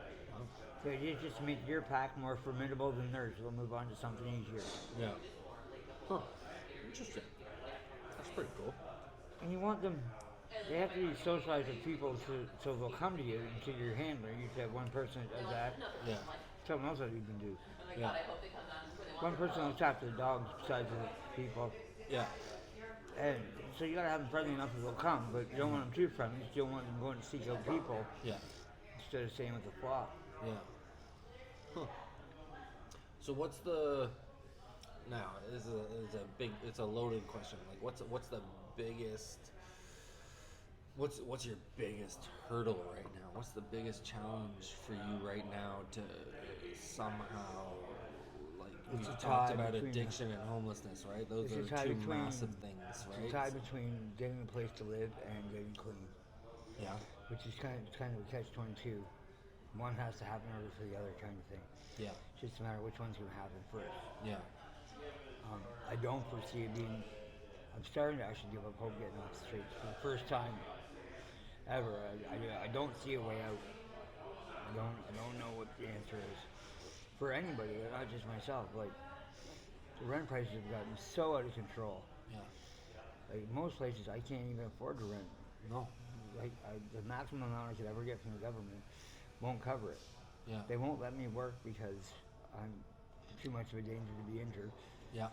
Speaker 1: So it's just to make your pack more formidable than theirs. They'll move on to something easier.
Speaker 2: Yeah. Huh. Interesting. That's pretty cool.
Speaker 1: And you want them, they have to be socialized with people so they'll come to you and to your handler. You have one person that does that.
Speaker 2: Yeah.
Speaker 1: Something else that you can do.
Speaker 2: Yeah.
Speaker 1: One person looks after the dogs besides the people.
Speaker 2: Yeah.
Speaker 1: And so you gotta have them friendly enough that they'll come, but you don't want them too friendly. You still want them going to seek out people
Speaker 2: Yeah.
Speaker 1: instead of staying with the flock.
Speaker 2: Yeah. Huh. So what's the now? It's a loaded question. Like what's the biggest? What's your biggest hurdle right now? What's the biggest challenge for you right now to somehow like
Speaker 1: It's
Speaker 2: we
Speaker 1: a
Speaker 2: talked
Speaker 1: tie
Speaker 2: about
Speaker 1: between-
Speaker 2: addiction and homelessness, right? Those
Speaker 1: It's a
Speaker 2: are
Speaker 1: tie
Speaker 2: two
Speaker 1: between-
Speaker 2: massive things,
Speaker 1: It's
Speaker 2: right?
Speaker 1: a tie between getting a place to live and getting clean,
Speaker 2: Yeah.
Speaker 1: which is kind of a catch-22. One has to happen in order for the other, kind of thing.
Speaker 2: Yeah.
Speaker 1: It's just a matter of which one's going to happen first.
Speaker 2: Yeah.
Speaker 1: I don't foresee it being. I'm starting to actually give up hope getting off the streets for the first time ever. I don't see a way out. I don't know what the answer is for anybody, not just myself. Like the rent prices have gotten so out of control.
Speaker 2: Yeah.
Speaker 1: Like most places, I can't even afford to rent.
Speaker 2: No.
Speaker 1: Like the maximum amount I could ever get from the government won't cover it.
Speaker 2: Yeah.
Speaker 1: They won't let me work because I'm too much of a danger to be injured.
Speaker 2: Yeah.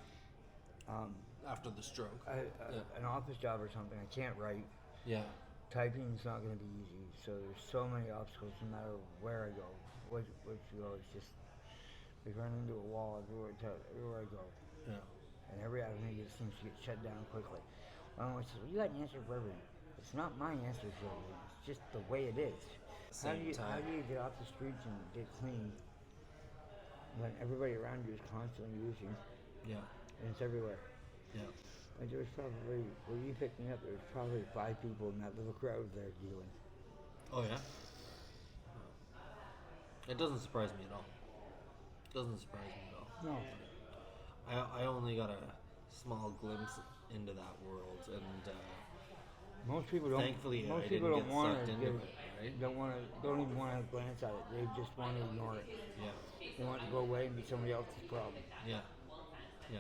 Speaker 2: After the stroke.
Speaker 1: An office job or something, I can't write.
Speaker 2: Yeah.
Speaker 1: Typing's not going to be easy. So there's so many obstacles no matter where I go. Which you go, it's just we run into a wall everywhere I go.
Speaker 2: Yeah.
Speaker 1: And every avenue just seems to get shut down quickly. My mom says, well, you got an answer for everything. It's not my answer for everything. It's just the way it is. How do you get off the streets and get clean when everybody around you is constantly using
Speaker 2: Yeah.
Speaker 1: and it's everywhere?
Speaker 2: Yeah.
Speaker 1: Like there was probably, when you picked me up, there was probably 5 people in that little crowd there dealing.
Speaker 2: Oh yeah. It doesn't surprise me at all. Doesn't surprise me at all.
Speaker 1: No.
Speaker 2: I only got a small glimpse into that world, and
Speaker 1: Most people don't.
Speaker 2: thankfully
Speaker 1: most
Speaker 2: I
Speaker 1: people
Speaker 2: didn't
Speaker 1: don't
Speaker 2: get
Speaker 1: want
Speaker 2: sucked
Speaker 1: to.
Speaker 2: into it, right?
Speaker 1: Don't even want to glance at it. They just want to ignore it.
Speaker 2: Yeah.
Speaker 1: They want to go away and be somebody else's problem.
Speaker 2: Yeah. Yeah.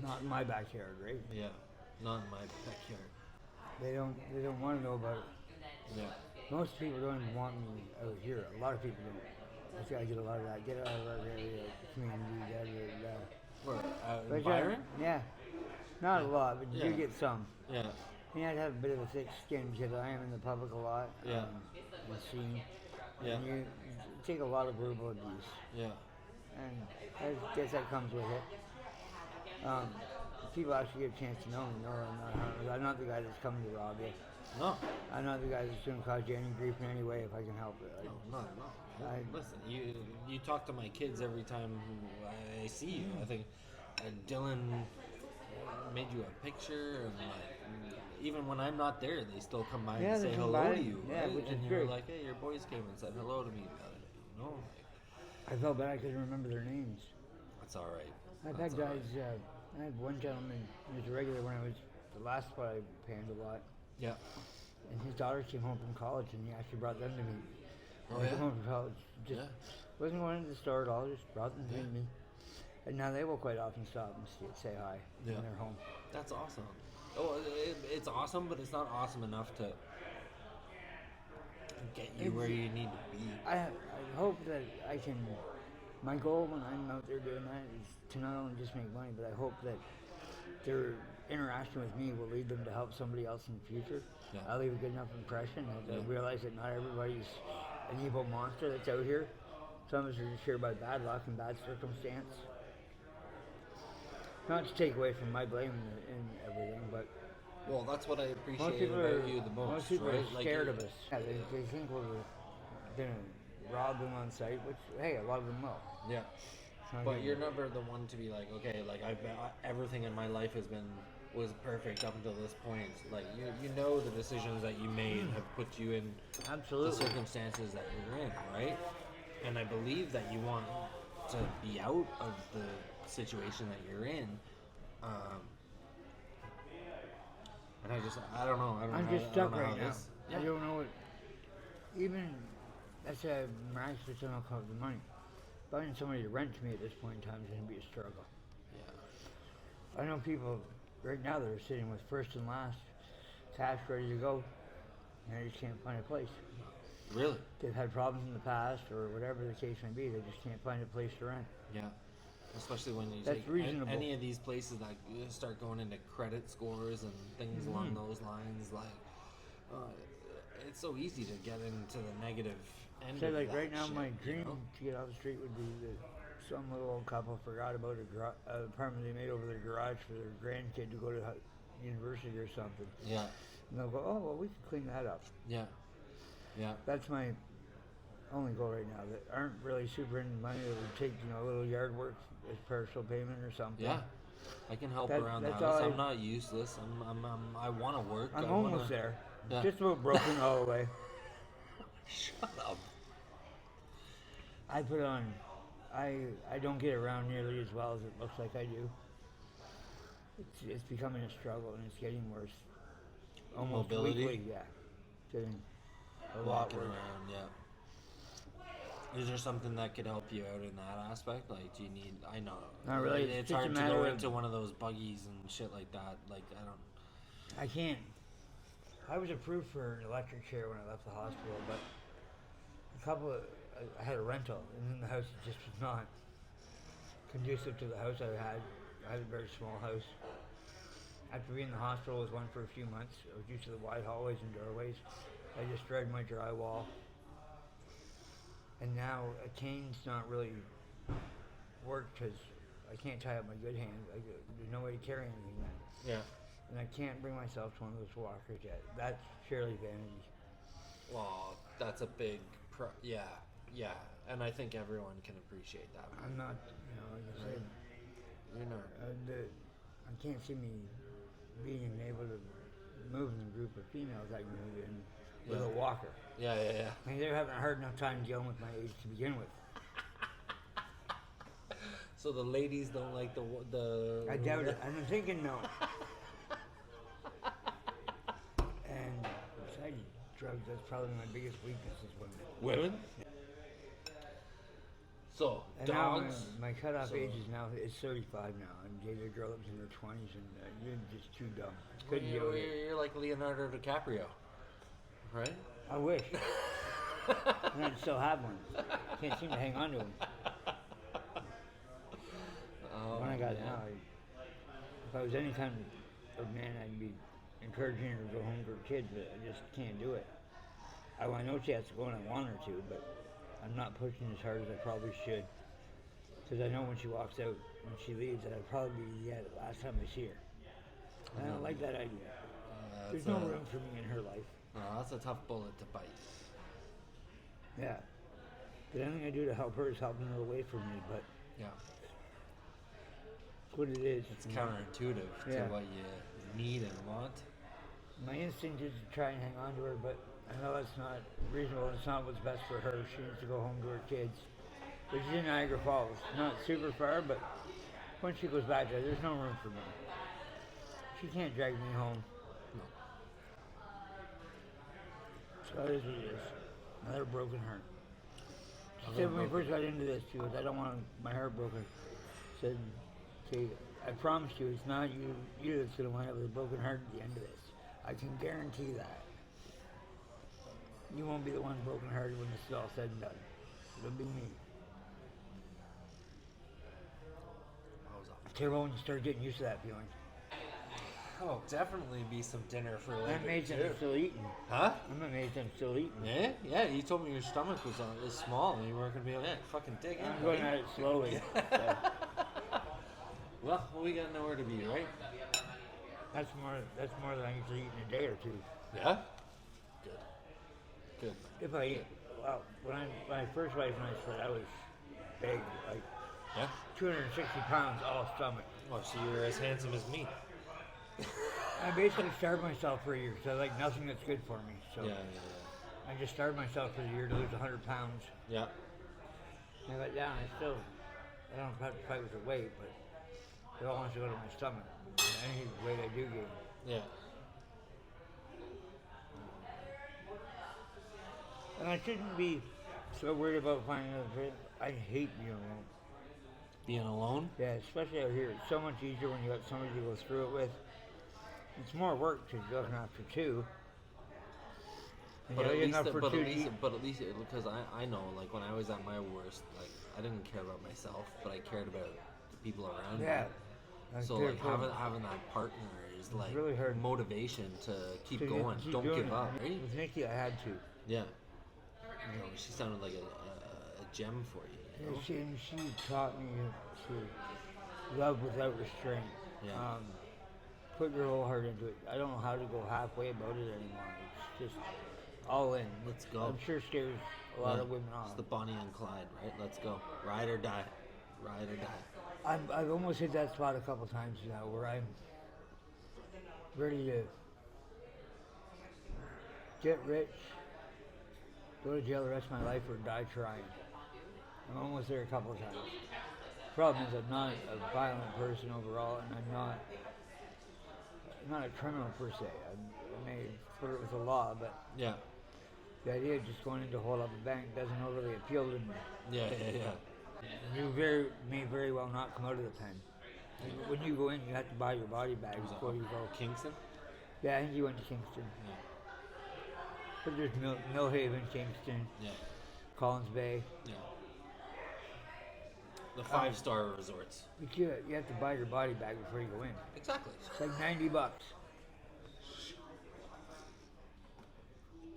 Speaker 1: Not in my backyard, right?
Speaker 2: Yeah. Not in my backyard.
Speaker 1: They don't want to know about it.
Speaker 2: Yeah.
Speaker 1: Most people don't even want me out here. A lot of people don't. I get a lot of that. Get out of our area, community, da da da.
Speaker 2: Where? In
Speaker 1: But
Speaker 2: Byron?
Speaker 1: yeah, not a lot, but you
Speaker 2: Yeah.
Speaker 1: do get some.
Speaker 2: Yeah.
Speaker 1: You have to have a bit of a thick skin because I am in the public a lot.
Speaker 2: Yeah.
Speaker 1: And seen.
Speaker 2: Yeah.
Speaker 1: And you take a lot of verbal abuse.
Speaker 2: Yeah.
Speaker 1: And I guess that comes with it. People actually get a chance to know me. No, I'm not the guy that's coming to rob you.
Speaker 2: No.
Speaker 1: I'm not the guy that's going to cause you any grief in any way if I can help it.
Speaker 2: No. Listen, you talk to my kids every time I see you. I think Dylan made you a picture, and like even when I'm not there, they still come by and say hello to you.
Speaker 1: Yeah,
Speaker 2: right?
Speaker 1: which
Speaker 2: and
Speaker 1: is
Speaker 2: you're
Speaker 1: great.
Speaker 2: like, hey, your boys came and said hello to me the other day. You know, like,
Speaker 1: I felt bad I couldn't remember their names.
Speaker 2: that's all right.
Speaker 1: I've
Speaker 2: That's
Speaker 1: had
Speaker 2: all
Speaker 1: guys.
Speaker 2: right.
Speaker 1: I had one gentleman. He was a regular when I was the last spot I panned a lot,
Speaker 2: Yeah.
Speaker 1: and his daughters came home from college, and he actually brought them to me.
Speaker 2: Oh,
Speaker 1: They
Speaker 2: yeah?
Speaker 1: came home from college. Just
Speaker 2: Yeah.
Speaker 1: wasn't going to the store at all. Just brought them to
Speaker 2: Yeah.
Speaker 1: me, and now they will quite often stop and say hi
Speaker 2: Yeah.
Speaker 1: when they're home.
Speaker 2: That's awesome. Oh, it's awesome, but it's not awesome enough to get you where you need to be.
Speaker 1: I hope that I can. My goal when I'm out there doing that is to not only just make money, but I hope that their interaction with me will lead them to help somebody else in the future.
Speaker 2: Yeah.
Speaker 1: I'll leave a good enough impression that they
Speaker 2: Yeah.
Speaker 1: realize that not everybody's an evil monster that's out here. Some of us are just here by bad luck and bad circumstance. Not to take away from my blame and everything, but
Speaker 2: Well, that's what I
Speaker 1: most
Speaker 2: appreciate
Speaker 1: people are,
Speaker 2: about you the most.
Speaker 1: people
Speaker 2: right?
Speaker 1: are scared of us. Yeah, they think we're gonna rob them on sight, which hey, a lot of them will.
Speaker 2: Yeah.
Speaker 1: It's not
Speaker 2: But
Speaker 1: gonna-
Speaker 2: you're never the one to be like, okay, like everything in my life was perfect up until this point. Like you know the decisions that you made have put you in the
Speaker 1: absolutely.
Speaker 2: circumstances that you're in, right? And I believe that you want to be out of the situation that you're in. And I don't know.
Speaker 1: I'm just
Speaker 2: I
Speaker 1: stuck
Speaker 2: don't know
Speaker 1: right
Speaker 2: how
Speaker 1: now.
Speaker 2: this-
Speaker 1: I
Speaker 2: Yeah.
Speaker 1: don't know what. Even that's a miraculous don't cover the money. Finding somebody to rent to me at this point in time is going to be a struggle.
Speaker 2: Yeah.
Speaker 1: I know people right now that are sitting with first and last cash ready to go, and they just can't find a place.
Speaker 2: Really?
Speaker 1: They've had problems in the past, or whatever the case may be. They just can't find a place to rent.
Speaker 2: Yeah. Especially when you
Speaker 1: That's
Speaker 2: take
Speaker 1: reasonable.
Speaker 2: any of these places that you start going into credit scores and things along those lines, like it's so easy to get into the negative end.
Speaker 1: So
Speaker 2: of
Speaker 1: like
Speaker 2: that
Speaker 1: right now,
Speaker 2: shit,
Speaker 1: my
Speaker 2: you
Speaker 1: dream
Speaker 2: know?
Speaker 1: to get off the street would be that some little old couple forgot about a apartment they made over their garage for their grandkid to go to university or something,
Speaker 2: Yeah.
Speaker 1: and they'll go, oh well, we can clean that up.
Speaker 2: Yeah. Yeah.
Speaker 1: That's my only goal right now. That aren't really super into money. That would take a little yard work as partial payment or something.
Speaker 2: Yeah. I can help
Speaker 1: That-
Speaker 2: around the
Speaker 1: that's
Speaker 2: house.
Speaker 1: all
Speaker 2: I'm
Speaker 1: I-
Speaker 2: not useless. I want to work.
Speaker 1: I'm
Speaker 2: I
Speaker 1: almost
Speaker 2: wanna...
Speaker 1: there.
Speaker 2: Yeah.
Speaker 1: Just about broken all the way.
Speaker 2: Shut up.
Speaker 1: I put on. I don't get around nearly as well as it looks like I do. It's becoming a struggle and it's getting worse. Almost
Speaker 2: Mobility?
Speaker 1: weekly, yeah. Getting a lot
Speaker 2: Walking
Speaker 1: worse.
Speaker 2: around, yeah. Is there something that could help you out in that aspect? Like, do you need? I know.
Speaker 1: Not really,
Speaker 2: Like,
Speaker 1: it's
Speaker 2: it's
Speaker 1: just a
Speaker 2: hard to
Speaker 1: matter
Speaker 2: go
Speaker 1: of-
Speaker 2: into one of those buggies and shit like that. Like, I don't.
Speaker 1: I can't. I was approved for an electric chair when I left the hospital, but I had a rental, and then the house just was not conducive to the house I had. I had a very small house. After being in the hospital with one for a few months, I was used to the wide hallways and doorways. I destroyed my drywall. And now a cane's not really worked because I can't tie up my good hand. There's no way to carry anything then.
Speaker 2: Yeah.
Speaker 1: And I can't bring myself to one of those walkers yet. That's purely vanity.
Speaker 2: Well, that's a big. Yeah. Yeah. And I think everyone can appreciate that.
Speaker 1: I'm not, like I said,
Speaker 2: You're not.
Speaker 1: I can't see me being able to move in the group of females I can move in with a
Speaker 2: Yeah.
Speaker 1: walker.
Speaker 2: Yeah. Yeah.
Speaker 1: I mean, they're having a hard enough time dealing with my age to begin with.
Speaker 2: So the ladies don't like the.
Speaker 1: I doubt it. I'm thinking no. And besides drugs, that's probably my biggest weakness is women.
Speaker 2: Women. So
Speaker 1: And now
Speaker 2: dogs.
Speaker 1: my cutoff
Speaker 2: So-
Speaker 1: age is 35 now. I'm dating a girl that was in her 20s, and you're just too dumb.
Speaker 2: Well,
Speaker 1: Couldn't deal with it.
Speaker 2: you're like Leonardo DiCaprio, right?
Speaker 1: I wish. And I'd still have one. Can't seem to hang on to them.
Speaker 2: Oh,
Speaker 1: When I got
Speaker 2: yeah.
Speaker 1: now, if I was any kind of man, I'd be encouraging her to go home to her kids, but I just can't do it. I know she has to go and I want her to, but I'm not pushing as hard as I probably should. Because I know when she walks out, when she leaves, that I'll probably be the last time I see her. And I don't like that idea. There's no room for me in her life.
Speaker 2: No, that's a tough bullet to bite.
Speaker 1: Yeah. But anything I do to help her is helping her away from me, but
Speaker 2: Yeah.
Speaker 1: it's what it is.
Speaker 2: It's counterintuitive
Speaker 1: Yeah.
Speaker 2: to what you need and want.
Speaker 1: My instinct is to try and hang on to her, but I know it's not reasonable. It's not what's best for her. She needs to go home to her kids. But she's in Niagara Falls. Not super far, but when she goes back there's no room for me. She can't drag me home.
Speaker 2: No.
Speaker 1: So that is what it is. Another broken heart. She said when we first got into this, she goes, I don't want my heart broken. I said, okay, I promise you it's not you that's going to wind up with a broken heart at the end of this. I can guarantee that. You won't be the one broken hearted when this is all said and done. It'll be me. Terrible when you start getting used to that feeling.
Speaker 2: Oh, definitely be some dinner for later.
Speaker 1: I'm amazed
Speaker 2: too.
Speaker 1: I'm still eating.
Speaker 2: Huh?
Speaker 1: I'm amazed I'm still eating.
Speaker 2: Yeah, yeah. You told me your stomach was small and you weren't gonna be able to fucking dig in.
Speaker 1: I'm going
Speaker 2: buddy.
Speaker 1: at it slowly. So
Speaker 2: Well, we got nowhere to be, right?
Speaker 1: that's more than I usually eat in a day or two.
Speaker 2: Yeah. Good. Good.
Speaker 1: If I eat, well, when my first wife and I split, I was big, like
Speaker 2: Yeah.
Speaker 1: 260 pounds, all stomach.
Speaker 2: Oh, so you were as handsome as me.
Speaker 1: I basically starved myself for a year because I like nothing that's good for me. So
Speaker 2: Yeah.
Speaker 1: I just starved myself for a year to lose 100 pounds.
Speaker 2: Yeah.
Speaker 1: And I got down. I don't have to fight with the weight, but it all wants to go to my stomach. Any weight I do gain.
Speaker 2: Yeah.
Speaker 1: And I shouldn't be so worried about finding another fit. I hate being alone.
Speaker 2: Being alone.
Speaker 1: Yeah, especially out here. It's so much easier when you got somebody to go through it with. It's more work because you're looking after two. And
Speaker 2: But
Speaker 1: you're
Speaker 2: at,
Speaker 1: looking
Speaker 2: least,
Speaker 1: out for
Speaker 2: but,
Speaker 1: two
Speaker 2: at
Speaker 1: to
Speaker 2: least,
Speaker 1: eat.
Speaker 2: but at least, because I know, like, when I was at my worst, like, I didn't care about myself, but I cared about the people around
Speaker 1: Yeah.
Speaker 2: me.
Speaker 1: That's
Speaker 2: So,
Speaker 1: good
Speaker 2: like,
Speaker 1: for me.
Speaker 2: having that partner is, like,
Speaker 1: really hard.
Speaker 2: motivation to keep
Speaker 1: So you
Speaker 2: going.
Speaker 1: keep
Speaker 2: Don't
Speaker 1: doing
Speaker 2: give
Speaker 1: it.
Speaker 2: up, right?
Speaker 1: With Nikki, I had to.
Speaker 2: Yeah. You know, she sounded like a gem for you, you know?
Speaker 1: She taught me to love without restraint.
Speaker 2: Yeah.
Speaker 1: Put your whole heart into it. I don't know how to go halfway about it anymore. It's just all in.
Speaker 2: Let's go.
Speaker 1: I'm sure scares a lot of women
Speaker 2: It's
Speaker 1: off.
Speaker 2: the Bonnie and Clyde, right? Let's go. Ride or die. Ride or die.
Speaker 1: I've almost hit that spot a couple times now where I'm ready to get rich, go to jail the rest of my life, or die trying. I'm almost there a couple of times. Problem is, I'm not a violent person overall, and I'm not a criminal per se. I may flirt with the law, but
Speaker 2: Yeah.
Speaker 1: the idea of just going in to hold up a bank doesn't overly appeal to me.
Speaker 2: Yeah, yeah, yeah.
Speaker 1: You may very well not come out of the pen. When you go in, you have to buy your body bag before you go.
Speaker 2: Kingston?
Speaker 1: Yeah, I think you went to Kingston.
Speaker 2: Yeah.
Speaker 1: But there's Millhaven, Kingston,
Speaker 2: Yeah.
Speaker 1: Collins Bay.
Speaker 2: Yeah. The 5-star resorts.
Speaker 1: But you have to buy your body bag before you go in.
Speaker 2: Exactly.
Speaker 1: It's like $90.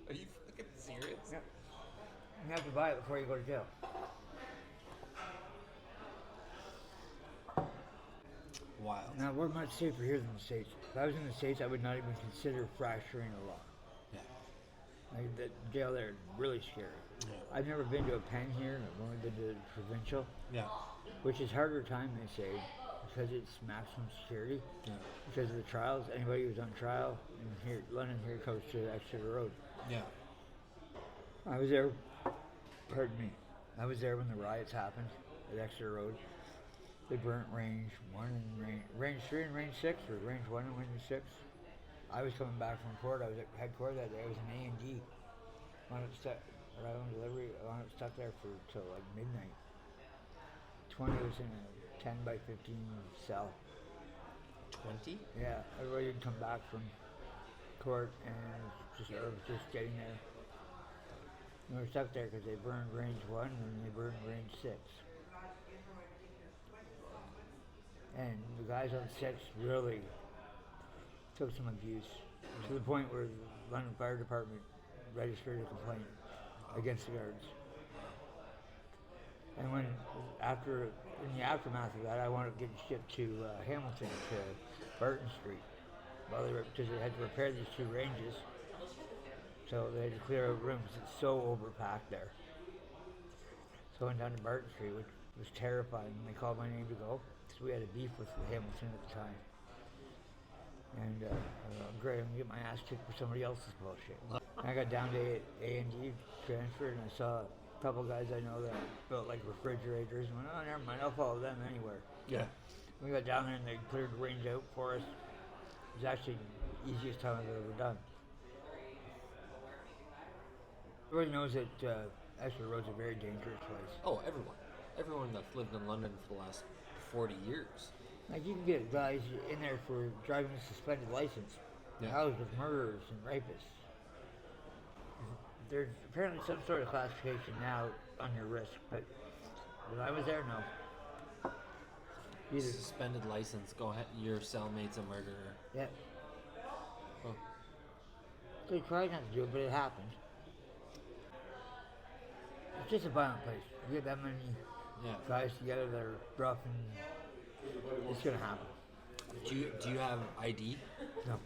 Speaker 2: Are you fucking serious?
Speaker 1: Yep. You have to buy it before you go to jail.
Speaker 2: Wild.
Speaker 1: Now, we're much safer here than the States. If I was in the States, I would not even consider fracturing a law.
Speaker 2: Yeah.
Speaker 1: Like, the jail there is really scary.
Speaker 2: Yeah.
Speaker 1: I've never been to a pen here. I've only been to provincial,
Speaker 2: Yeah.
Speaker 1: which is harder time, they say, because it's maximum security.
Speaker 2: Yeah.
Speaker 1: Because of the trials, anybody who's on trial in here, London here goes to Exeter Road.
Speaker 2: Yeah.
Speaker 1: I was there, pardon me, I was there when the riots happened at Exeter Road. They burnt range 1 and range 3 and range 6, or range 1 and range 6. I was coming back from court, I was at headquarters that day, I was in A&D. Wound up stuck, arrival and delivery, I wound up stuck there till like midnight. 20 was in a 10 by 15 cell.
Speaker 2: 20?
Speaker 1: Yeah, everybody had come back from court and I was just getting there. We were stuck there because they burned range 1 and they burned range 6. And the guys on 6 really took some abuse to the point where the London Fire Department registered a complaint against the guards. And in the aftermath of that, I wound up getting shipped to Hamilton, to Barton Street, because they had to repair these 2 ranges. So they had to clear out rooms. It's so overpacked there. So I went down to Barton Street, which was terrifying. They called my name to go, because we had a beef with Hamilton at the time. And great, I'm going to get my ass kicked for somebody else's bullshit. I got down to A&D, transferred, and I saw a couple guys I know that built like refrigerators, and went, oh, never mind, I'll follow them anywhere.
Speaker 2: Yeah.
Speaker 1: We got down there and they cleared the range out for us. It was actually the easiest time I've ever done. Everybody knows that Exeter Road's a very dangerous place.
Speaker 2: Oh, everyone that's lived in London for the last 40 years.
Speaker 1: Like, you can get guys in there for driving a suspended license, housed with murderers and rapists. There's apparently some sort of classification now on your risk, but when I was there, no.
Speaker 2: Either suspended license, go ahead, your cellmate's a murderer.
Speaker 1: Yeah.
Speaker 2: Oh.
Speaker 1: They tried not to do it, but it happened. It's just a violent place. You get that many guys together that are rough, and it's gonna happen.
Speaker 2: Do you have ID?
Speaker 1: No.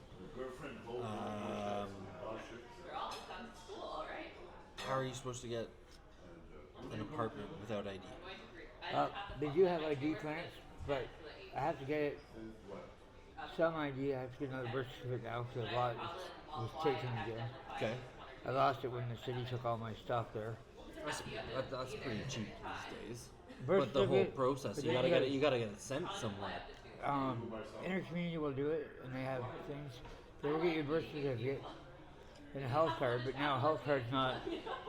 Speaker 2: How are you supposed to get an apartment without ID?
Speaker 1: They do have ID clearance, but I have to get it. Some ID, I have to get another birth certificate now because a lot was taken again.
Speaker 2: Okay.
Speaker 1: I lost it when the city took all my stuff there.
Speaker 2: That's pretty cheap these days.
Speaker 1: Birth
Speaker 2: But the whole
Speaker 1: certificate,
Speaker 2: process,
Speaker 1: but
Speaker 2: you
Speaker 1: then
Speaker 2: gotta get it sent somewhere.
Speaker 1: Intercommunity will do it, and they have things. They will get your birth certificate and a health card, but now a health card's not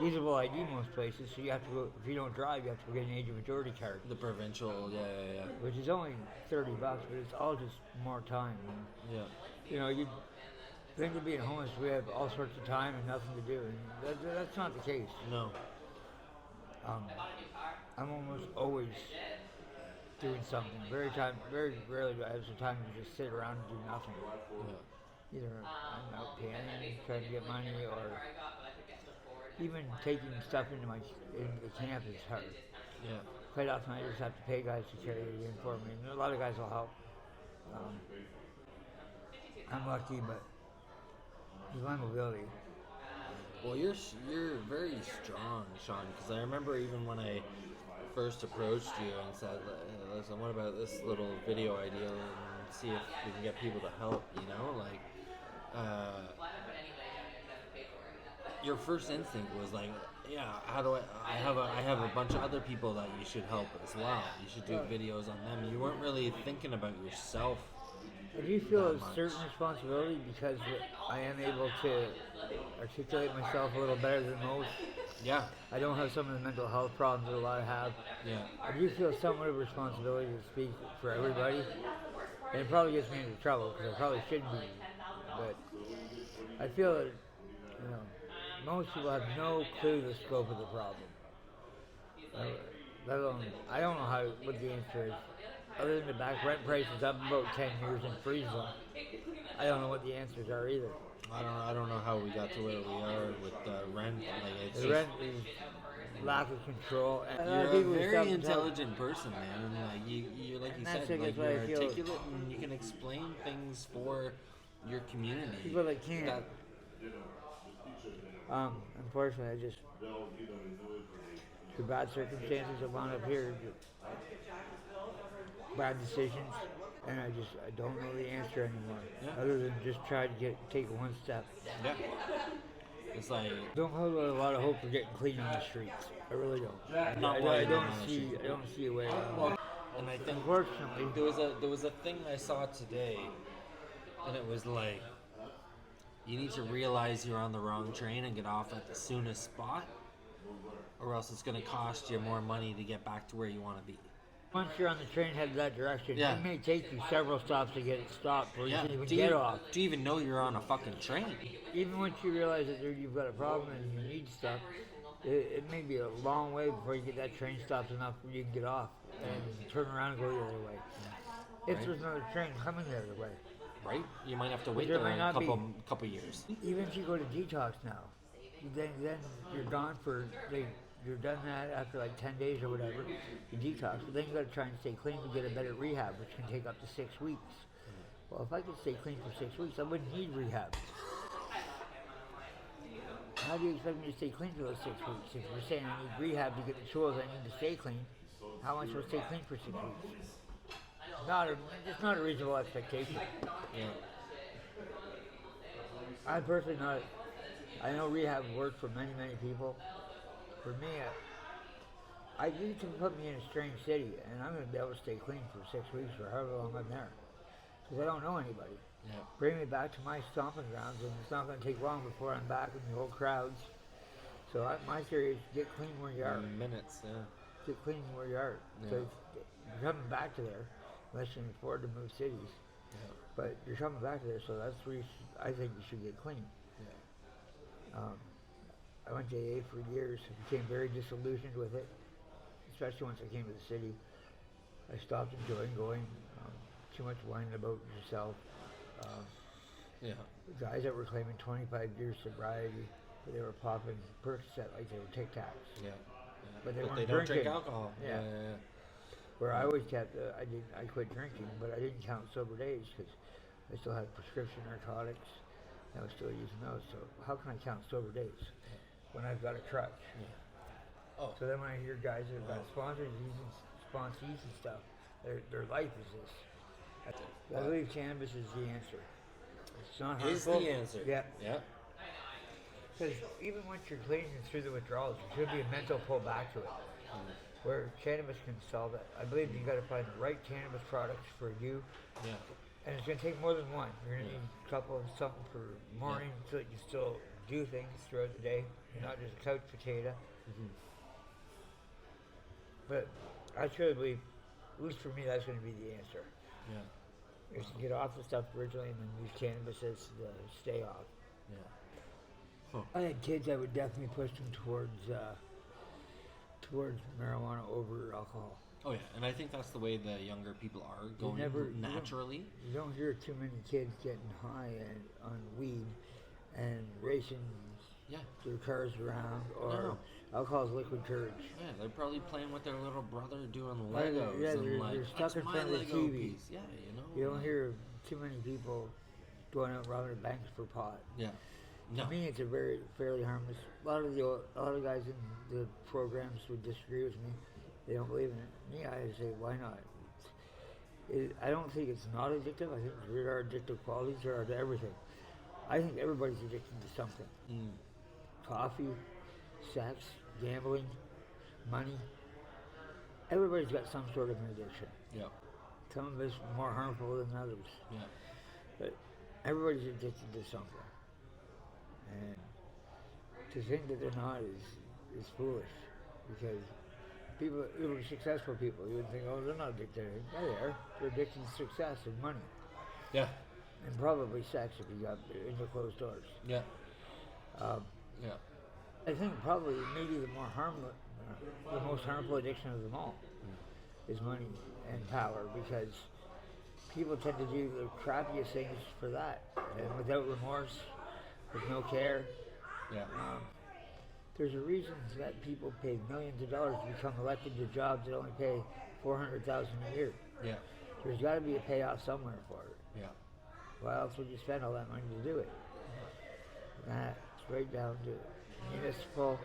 Speaker 1: usable ID most places, so you have to go, if you don't drive, you have to go get an age of majority card.
Speaker 2: The provincial, yeah.
Speaker 1: Which is only $30, but it's all just more time.
Speaker 2: Yeah.
Speaker 1: You know, you think of being homeless, we have all sorts of time and nothing to do, and that's not the case.
Speaker 2: No.
Speaker 1: I'm almost always doing something. Very rarely do I have some time to just sit around and do nothing.
Speaker 2: Yeah.
Speaker 1: Either I'm out panning, trying to get money, or even taking stuff into the camp is hard.
Speaker 2: Yeah.
Speaker 1: Quite often I just have to pay guys to carry it in for me, and a lot of guys will help. I'm lucky, but there's my mobility.
Speaker 2: Well, you're very strong, Sean, because I remember even when I first approached you and said, listen, what about this little video idea, and see if we can get people to help, you know, like, your first instinct was like, yeah, how do I have a bunch of other people that you should help as well. You should do videos on them. You weren't really thinking about yourself.
Speaker 1: I do feel a certain responsibility because I am able to articulate myself a little better than most.
Speaker 2: Yeah.
Speaker 1: I don't have some of the mental health problems that a lot have.
Speaker 2: Yeah.
Speaker 1: I do feel somewhat of a responsibility to speak for everybody. And it probably gets me into trouble because I probably shouldn't be. But I feel that, you know, most people have no clue the scope of the problem. Let alone, I don't know what the answer is. Other than the back rent prices up about 10 years and freeze them, I don't know what the answers are either.
Speaker 2: I don't know how we got to where we are with rent. Like, it's
Speaker 1: the rent is lack of control. And
Speaker 2: you're a very intelligent person, man. And like you like you said, like you're articulate and you can explain things for your community.
Speaker 1: People that can't. Unfortunately, I just through bad circumstances, I wound up here. Bad decisions, and I don't know the answer anymore. Yeah. Other than just try to take one step.
Speaker 2: Yeah. It's like
Speaker 1: don't hold a lot of hope for getting clean on the streets. I really don't. I don't see a way around.
Speaker 2: And I think
Speaker 1: unfortunately
Speaker 2: there was a thing I saw today, and it was like you need to realize you're on the wrong train and get off at the soonest spot, or else it's going to cost you more money to get back to where you want to be.
Speaker 1: Once you're on the train headed that direction, it may take you several stops to get it stopped before you can even get off.
Speaker 2: Do you even know you're on a fucking train?
Speaker 1: Even once you realize that you've got a problem and you need stuff, it may be a long way before you get that train stopped enough where you can get off and turn around and go the other way. If
Speaker 2: Right.
Speaker 1: there's another train coming the other way.
Speaker 2: Right? You might have to wait
Speaker 1: There
Speaker 2: there
Speaker 1: might
Speaker 2: a
Speaker 1: not be.
Speaker 2: couple years.
Speaker 1: Even if you go to detox now, then you're gone for you're done that after like 10 days or whatever. You detox, but then you got to try and stay clean to get a better rehab, which can take up to 6 weeks. Well, if I could stay clean for 6 weeks, I wouldn't need rehab. How do you expect me to stay clean for those 6 weeks? If you're saying I need rehab to get the tools I need to stay clean, how am I supposed to stay clean for 6 weeks? It's not a reasonable expectation.
Speaker 2: Yeah.
Speaker 1: I personally not. I know rehab worked for many people. For me, you can put me in a strange city, and I'm going to be able to stay clean for 6 weeks or however long I'm there, because I don't know anybody.
Speaker 2: Yeah.
Speaker 1: Bring me back to my stomping grounds, and it's not going to take long before I'm back in the old crowds. So my theory is get clean where you are.
Speaker 2: Minutes, yeah.
Speaker 1: Get clean where you are.
Speaker 2: Yeah.
Speaker 1: So you're coming back to there, unless you can afford to move cities.
Speaker 2: Yeah.
Speaker 1: But you're coming back to there, so that's where I think you should get clean.
Speaker 2: Yeah.
Speaker 1: I went to AA for years. I became very disillusioned with it, especially once I came to the city. I stopped enjoying going. Too much whining about yourself.
Speaker 2: Yeah.
Speaker 1: Guys that were claiming 25 years sobriety, but they were popping Percocet like they were Tic Tacs.
Speaker 2: Yeah.
Speaker 1: But they
Speaker 2: But
Speaker 1: weren't
Speaker 2: they don't drink
Speaker 1: drinking.
Speaker 2: alcohol.
Speaker 1: Yeah.
Speaker 2: Yeah.
Speaker 1: Where I always kept, I quit drinking, but I didn't count sober days because I still had prescription narcotics. And I was still using those. So how can I count sober days when I've got a crutch?
Speaker 2: Yeah. Oh.
Speaker 1: So then when I hear guys that have got sponsors using sponsees and stuff, their life is this. I believe cannabis is the answer. It's not
Speaker 2: Is
Speaker 1: harmful.
Speaker 2: the answer.
Speaker 1: Yeah.
Speaker 2: Yeah.
Speaker 1: Because even once you're clean and through the withdrawals, there should be a mental pull back to it. Where cannabis can solve it. I believe you got to find the right cannabis products for you.
Speaker 2: Yeah.
Speaker 1: And it's going to take more than one. You're going to need a couple of something for morning so that you still do things throughout the day. You're not just a couch potato.
Speaker 2: Mm-hmm.
Speaker 1: But I truly believe, at least for me, that's going to be the answer.
Speaker 2: Yeah.
Speaker 1: Is to get off the stuff originally and then use cannabis as the stay off.
Speaker 2: Yeah.
Speaker 1: I had kids, I would definitely push them towards marijuana over alcohol.
Speaker 2: Oh yeah, and I think that's the way the younger people are going naturally.
Speaker 1: You don't hear too many kids getting high on weed and racing
Speaker 2: Yeah.
Speaker 1: their cars around, or
Speaker 2: No.
Speaker 1: alcohol's liquid courage.
Speaker 2: Yeah, they're probably playing with their little brother doing
Speaker 1: Right,
Speaker 2: Legos.
Speaker 1: yeah,
Speaker 2: and
Speaker 1: they're
Speaker 2: like,
Speaker 1: stuck
Speaker 2: "That's
Speaker 1: in
Speaker 2: my
Speaker 1: front of the
Speaker 2: Lego
Speaker 1: TV.
Speaker 2: piece." Yeah, you know.
Speaker 1: You don't hear too many people going out robbing banks for pot.
Speaker 2: Yeah. No.
Speaker 1: To me, it's a fairly harmless. A lot of guys in the programs would disagree with me. They don't believe in it. Me, I say, why not? I don't think it's not addictive. I think there are addictive qualities. There are to everything. I think everybody's addicted to something.
Speaker 2: Mm.
Speaker 1: Coffee, sex, gambling, money. Everybody's got some sort of an addiction.
Speaker 2: Yeah.
Speaker 1: Some of it's more harmful than others.
Speaker 2: Yeah.
Speaker 1: But everybody's addicted to something. And to think that they're not is foolish. Because even successful people, you would think, oh, they're not addicted. Yeah, they are. They're addicted to success and money.
Speaker 2: Yeah.
Speaker 1: And probably sex if you got into closed doors.
Speaker 2: Yeah.
Speaker 1: Um,
Speaker 2: Yeah.
Speaker 1: I think probably maybe the most harmful addiction of them all is money and power, because people tend to do the crappiest things for that, and without remorse, with no care.
Speaker 2: Yeah.
Speaker 1: There's a reason that people pay millions of dollars to become elected to jobs that only pay $400,000 a year.
Speaker 2: Yeah.
Speaker 1: There's got to be a payoff somewhere for it.
Speaker 2: Yeah.
Speaker 1: Why else would you spend all that money to do it? That's right down to municipal.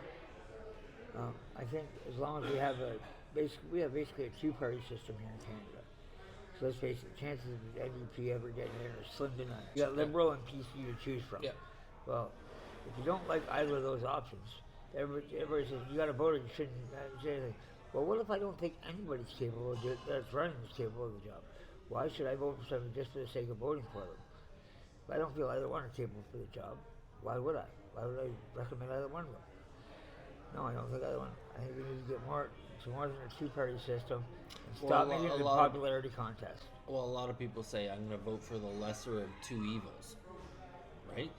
Speaker 1: I think as long as we have basically a two-party system here in Canada. So let's face it, chances of the NDP ever getting in are slim to none. You got Liberal and PC to choose from.
Speaker 2: Yeah.
Speaker 1: Well, if you don't like either of those options, everybody says you got to vote and you shouldn't say anything. Well, what if I don't think anybody's capable of that's running is capable of the job? Why should I vote for somebody just for the sake of voting for them? If I don't feel either one are capable for the job, why would I? Why would I recommend either one of them? No, I don't think either one. I think we need to get more than a two-party system and stop making it a popularity contest.
Speaker 2: Well, a lot of people say I'm going to vote for the lesser of two evils, right?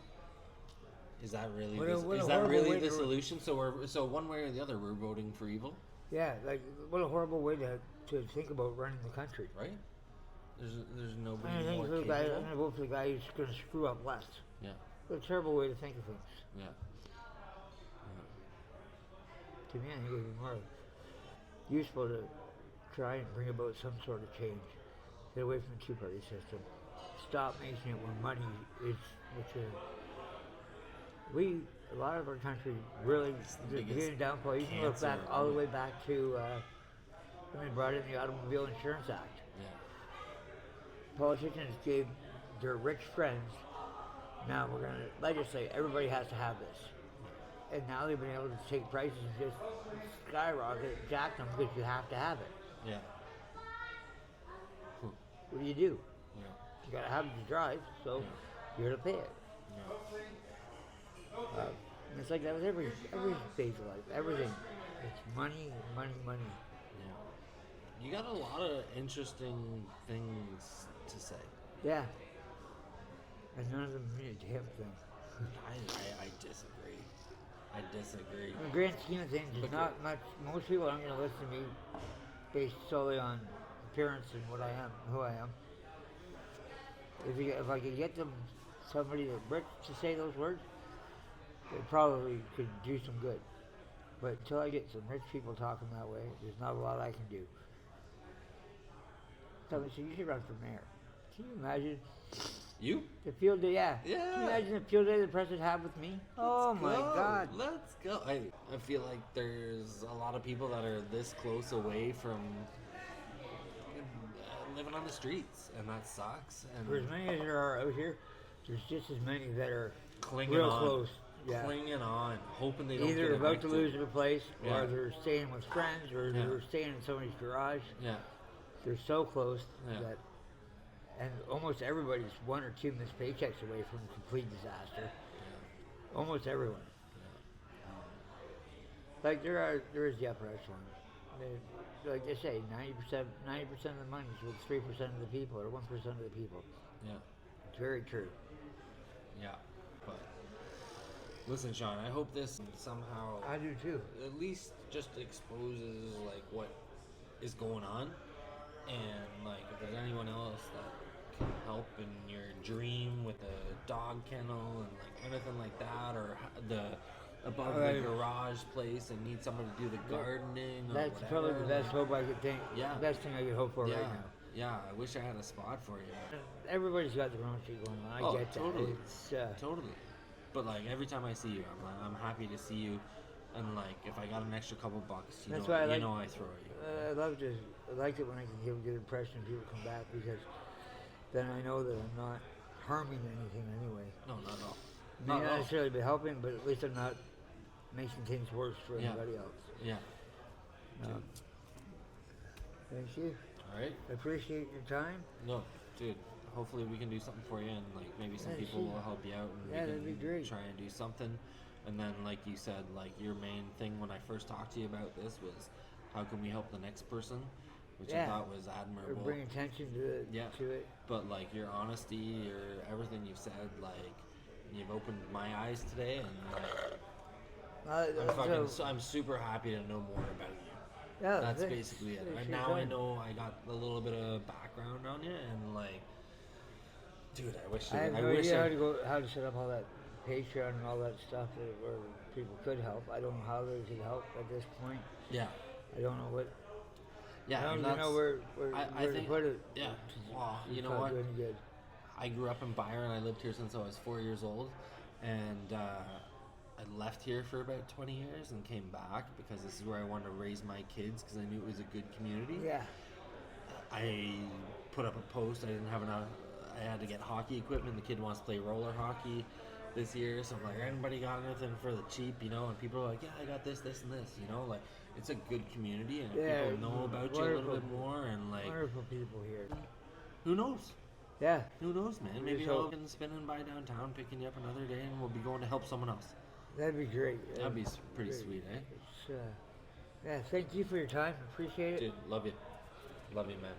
Speaker 2: Is that really
Speaker 1: What a
Speaker 2: is that
Speaker 1: horrible
Speaker 2: really
Speaker 1: way
Speaker 2: the
Speaker 1: to-
Speaker 2: solution? So one way or the other, we're voting for evil,
Speaker 1: Yeah, like what a horrible way to think about running the country.
Speaker 2: right? There's nobody
Speaker 1: I think
Speaker 2: more
Speaker 1: for the guy, I'm
Speaker 2: capable.
Speaker 1: gonna vote for the guy who's gonna screw up less.
Speaker 2: Yeah,
Speaker 1: What a terrible way to think of things.
Speaker 2: yeah,
Speaker 1: To me, I think it would be more useful to try and bring about some sort of change. Get away from the two-party system. Stop making it where money is a lot of our country really
Speaker 2: the
Speaker 1: the
Speaker 2: biggest
Speaker 1: beginning downfall. You can look
Speaker 2: cancer
Speaker 1: back
Speaker 2: of
Speaker 1: all the
Speaker 2: all.
Speaker 1: way back to when they brought in the Automobile Insurance Act.
Speaker 2: yeah,
Speaker 1: Politicians gave their rich friends. Now we're going to legislate. Everybody has to have this, and now they've been able to take prices and just skyrocket, jack them because you have to have it.
Speaker 2: yeah,
Speaker 1: What do you do?
Speaker 2: yeah,
Speaker 1: You got to have it to drive, so you're going to pay it.
Speaker 2: yeah.
Speaker 1: And it's like that with every phase of life. Everything. It's money, money, money.
Speaker 2: Yeah. You got a lot of interesting things to say.
Speaker 1: Yeah. And none of them mean a damn thing.
Speaker 2: I disagree. I disagree.
Speaker 1: In the grand scheme of things, there's not much. Most people aren't going to listen to me based solely on appearance and what I am, who I am. If I could get them somebody that rich to say those words, they probably could do some good. But until I get some rich people talking that way, there's not a lot I can do. Tell me, so you should run for mayor. Can you imagine
Speaker 2: You?
Speaker 1: the field day? Yeah.
Speaker 2: Yeah.
Speaker 1: Can you imagine the field day the press would have with me? Oh my
Speaker 2: Go.
Speaker 1: God.
Speaker 2: Let's go. I feel like there's a lot of people that are this close away from living on the streets, and that sucks. And
Speaker 1: For as many as there are out here, there's just as many that are
Speaker 2: clinging
Speaker 1: real
Speaker 2: on,
Speaker 1: close. Yeah.
Speaker 2: clinging on, hoping they don't
Speaker 1: Either
Speaker 2: get
Speaker 1: about to
Speaker 2: evicted.
Speaker 1: lose their place, or
Speaker 2: Yeah.
Speaker 1: they're staying with friends, or
Speaker 2: Yeah.
Speaker 1: they're staying in somebody's garage.
Speaker 2: Yeah,
Speaker 1: They're so close
Speaker 2: Yeah.
Speaker 1: that, and almost everybody's one or two missed paychecks away from complete disaster. Almost everyone. Like there is the upper echelon. Like they say, 90% of the money is with 3% of the people, or 1% of the people.
Speaker 2: yeah,
Speaker 1: It's very true.
Speaker 2: yeah. But listen, Sean, I hope this somehow
Speaker 1: I do too.
Speaker 2: at least just exposes like what is going on, and like if there's anyone else that can help in your dream with a dog kennel and like anything like that, or the above
Speaker 1: Right.
Speaker 2: the garage place and need someone to do the gardening. Or
Speaker 1: That's
Speaker 2: whatever.
Speaker 1: probably the best hope I could think.
Speaker 2: Yeah.
Speaker 1: The best thing I could hope for
Speaker 2: Yeah,
Speaker 1: right now.
Speaker 2: yeah. I wish I had a spot for you.
Speaker 1: Everybody's got their own shit going on. I
Speaker 2: Oh,
Speaker 1: get
Speaker 2: totally.
Speaker 1: that. It's
Speaker 2: Totally. But like every time I see you, I'm happy to see you, and like if I got an extra couple bucks,
Speaker 1: That's why I like-
Speaker 2: I throw you.
Speaker 1: I like it when I can give a good impression and people come back, because then I know that I'm not harming anything anyway.
Speaker 2: No, not at all.
Speaker 1: May
Speaker 2: Not
Speaker 1: not
Speaker 2: at all.
Speaker 1: necessarily be helping, but at least I'm not making things worse for
Speaker 2: Yeah.
Speaker 1: anybody else.
Speaker 2: Yeah.
Speaker 1: No. Thank you.
Speaker 2: All right.
Speaker 1: I appreciate your time.
Speaker 2: No, dude. Hopefully we can do something for you, and like maybe some
Speaker 1: Yeah,
Speaker 2: people
Speaker 1: see.
Speaker 2: will help you out, and
Speaker 1: Yeah,
Speaker 2: we
Speaker 1: that'd
Speaker 2: can
Speaker 1: be great.
Speaker 2: try and do something. And then, like you said, like your main thing when I first talked to you about this was, how can we help the next person, which I
Speaker 1: Yeah.
Speaker 2: thought was
Speaker 1: Or
Speaker 2: admirable.
Speaker 1: bring attention to it.
Speaker 2: Yeah.
Speaker 1: To it.
Speaker 2: But like your honesty, your everything you've said, like you've opened my eyes today, and like I'm super happy to know more about you.
Speaker 1: Yeah,
Speaker 2: That's
Speaker 1: thanks.
Speaker 2: basically it.
Speaker 1: Thanks
Speaker 2: And
Speaker 1: for your
Speaker 2: now I
Speaker 1: time.
Speaker 2: know I got a little bit of background on you, and like, dude, I wish
Speaker 1: I have
Speaker 2: I
Speaker 1: no
Speaker 2: wish
Speaker 1: idea
Speaker 2: I,
Speaker 1: how to set up all that Patreon and all that stuff where people could help. I don't know how they could help at this point.
Speaker 2: yeah,
Speaker 1: I don't know what.
Speaker 2: yeah.
Speaker 1: I don't
Speaker 2: and
Speaker 1: even know
Speaker 2: that's- I
Speaker 1: where
Speaker 2: think-
Speaker 1: to put it.
Speaker 2: yeah.
Speaker 1: to-
Speaker 2: Well,
Speaker 1: to
Speaker 2: you know
Speaker 1: try to
Speaker 2: what?
Speaker 1: do any good.
Speaker 2: I grew up in Byron. I lived here since I was 4 years old, and I left here for about 20 years and came back because this is where I wanted to raise my kids, because I knew it was a good community.
Speaker 1: Yeah.
Speaker 2: I put up a post. I didn't have enough. I had to get hockey equipment. The kid wants to play roller hockey this year, so I'm like, anybody got anything for the cheap, you know? And people are like, yeah, I got this, this, and this, you know? Like, it's a good community, and
Speaker 1: Yeah,
Speaker 2: people know about you a little
Speaker 1: wonderful.
Speaker 2: bit more, and like,
Speaker 1: Wonderful people here.
Speaker 2: who knows?
Speaker 1: Yeah.
Speaker 2: Who knows, man?
Speaker 1: We
Speaker 2: Maybe
Speaker 1: just
Speaker 2: I'll
Speaker 1: hope-
Speaker 2: be spinning by downtown, picking you up another day, and we'll be going to help someone else.
Speaker 1: That'd be great.
Speaker 2: That'd be pretty
Speaker 1: great.
Speaker 2: sweet, eh?
Speaker 1: It's, yeah. Thank you for your time. Appreciate it.
Speaker 2: Dude, love you. Love you, man.